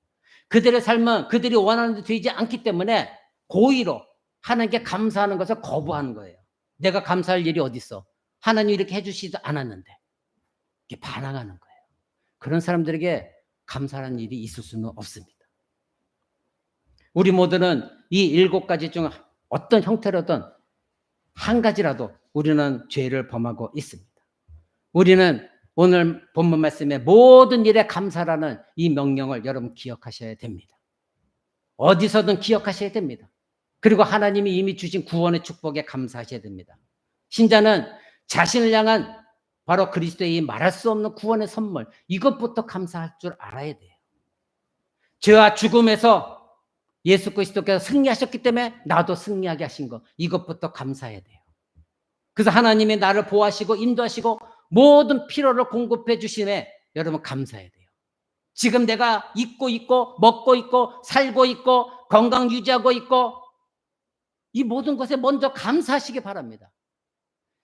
그들의 삶은 그들이 원하는 대로 되지 않기 때문에 고의로 하나님께 감사하는 것을 거부하는 거예요. 내가 감사할 일이 어디 있어? 하나님이 이렇게 해주시지도 않았는데. 이렇게 반항하는 거예요. 그런 사람들에게 감사하는 일이 있을 수는 없습니다. 우리 모두는 이 7가지 중 어떤 형태로든 한 가지라도 우리는 죄를 범하고 있습니다. 우리는 오늘 본문 말씀에 모든 일에 감사라는 이 명령을 여러분 기억하셔야 됩니다. 어디서든 기억하셔야 됩니다. 그리고 하나님이 이미 주신 구원의 축복에 감사하셔야 됩니다. 신자는 자신을 향한 바로 그리스도의 이 말할 수 없는 구원의 선물, 이것부터 감사할 줄 알아야 돼요. 죄와 죽음에서 예수 그리스도께서 승리하셨기 때문에 나도 승리하게 하신 것, 이것부터 감사해야 돼요. 그래서 하나님이 나를 보호하시고 인도하시고 모든 필요를 공급해 주심에 여러분 감사해야 돼요. 지금 내가 입고 있고 먹고 있고 살고 있고 건강 유지하고 있고 이 모든 것에 먼저 감사하시기 바랍니다.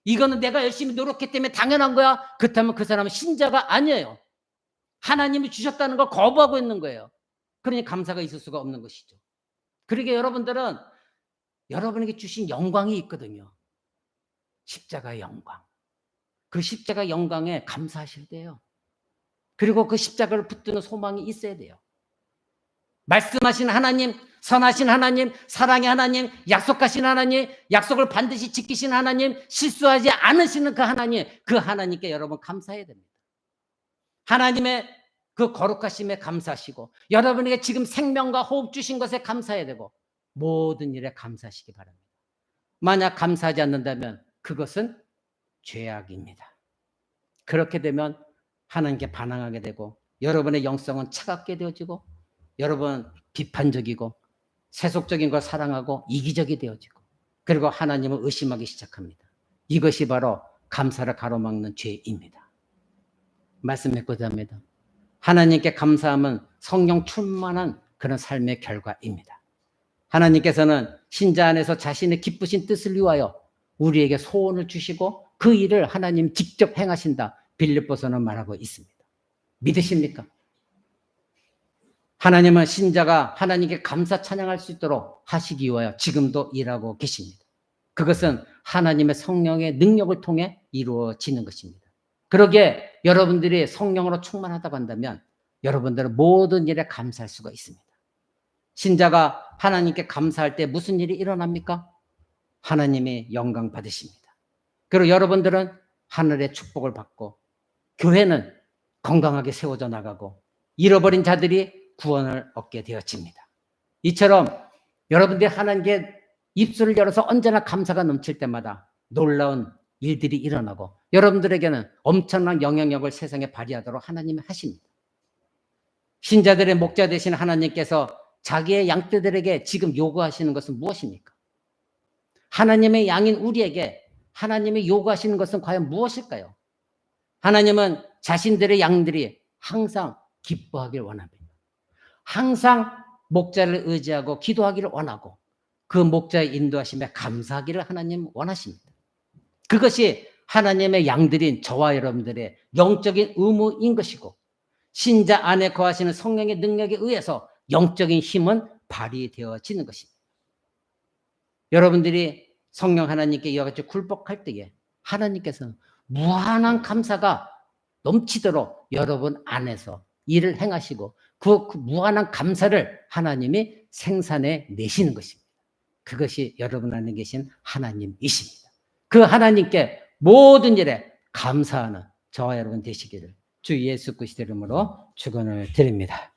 이거는 내가 열심히 노력했기 때문에 당연한 거야. 그렇다면 그 사람은 신자가 아니에요. 하나님이 주셨다는 걸 거부하고 있는 거예요. 그러니 감사가 있을 수가 없는 것이죠. 그러게 여러분들은 여러분에게 주신 영광이 있거든요. 십자가의 영광. 그 십자가 영광에 감사하실 때요. 그리고 그 십자가를 붙드는 소망이 있어야 돼요. 말씀하신 하나님, 선하신 하나님, 사랑의 하나님, 약속하신 하나님, 약속을 반드시 지키신 하나님, 실수하지 않으시는 그 하나님, 그 하나님께 여러분 감사해야 됩니다. 하나님의 그 거룩하심에 감사하시고 여러분에게 지금 생명과 호흡 주신 것에 감사해야 되고 모든 일에 감사하시기 바랍니다. 만약 감사하지 않는다면 그것은 죄악입니다. 그렇게 되면 하나님께 반항하게 되고 여러분의 영성은 차갑게 되어지고 여러분 비판적이고 세속적인 걸 사랑하고 이기적이 되어지고 그리고 하나님을 의심하기 시작합니다. 이것이 바로 감사를 가로막는 죄입니다. 말씀 맺고자 합니다. 하나님께 감사함은 성령 충만한 그런 삶의 결과입니다. 하나님께서는 신자 안에서 자신의 기쁘신 뜻을 위하여 우리에게 소원을 주시고 그 일을 하나님 직접 행하신다. 빌립보서는 말하고 있습니다. 믿으십니까? 하나님은 신자가 하나님께 감사 찬양할 수 있도록 하시기 위하여 지금도 일하고 계십니다. 그것은 하나님의 성령의 능력을 통해 이루어지는 것입니다. 그러기에 여러분들이 성령으로 충만하다고 한다면 여러분들은 모든 일에 감사할 수가 있습니다. 신자가 하나님께 감사할 때 무슨 일이 일어납니까? 하나님의 영광 받으십니다. 그리고 여러분들은 하늘의 축복을 받고 교회는 건강하게 세워져 나가고 잃어버린 자들이 구원을 얻게 되어집니다. 이처럼 여러분들이 하나님께 입술을 열어서 언제나 감사가 넘칠 때마다 놀라운 일들이 일어나고 여러분들에게는 엄청난 영향력을 세상에 발휘하도록 하나님이 하십니다. 신자들의 목자 되신 하나님께서 자기의 양떼들에게 지금 요구하시는 것은 무엇입니까? 하나님의 양인 우리에게 하나님이 요구하시는 것은 과연 무엇일까요? 하나님은 자신들의 양들이 항상 기뻐하길 원합니다. 항상 목자를 의지하고 기도하기를 원하고 그 목자의 인도하심에 감사하기를 하나님 원하십니다. 그것이 하나님의 양들인 저와 여러분들의 영적인 의무인 것이고 신자 안에 거하시는 성령의 능력에 의해서 영적인 힘은 발휘되어지는 것입니다. 여러분들이 성령 하나님께 이와 같이 굴복할 때에 하나님께서는 무한한 감사가 넘치도록 여러분 안에서 일을 행하시고 그 무한한 감사를 하나님이 생산해 내시는 것입니다. 그것이 여러분 안에 계신 하나님이십니다. 그 하나님께 모든 일에 감사하는 저와 여러분 되시기를 주 예수 그리스도 이름으로 축원을 드립니다.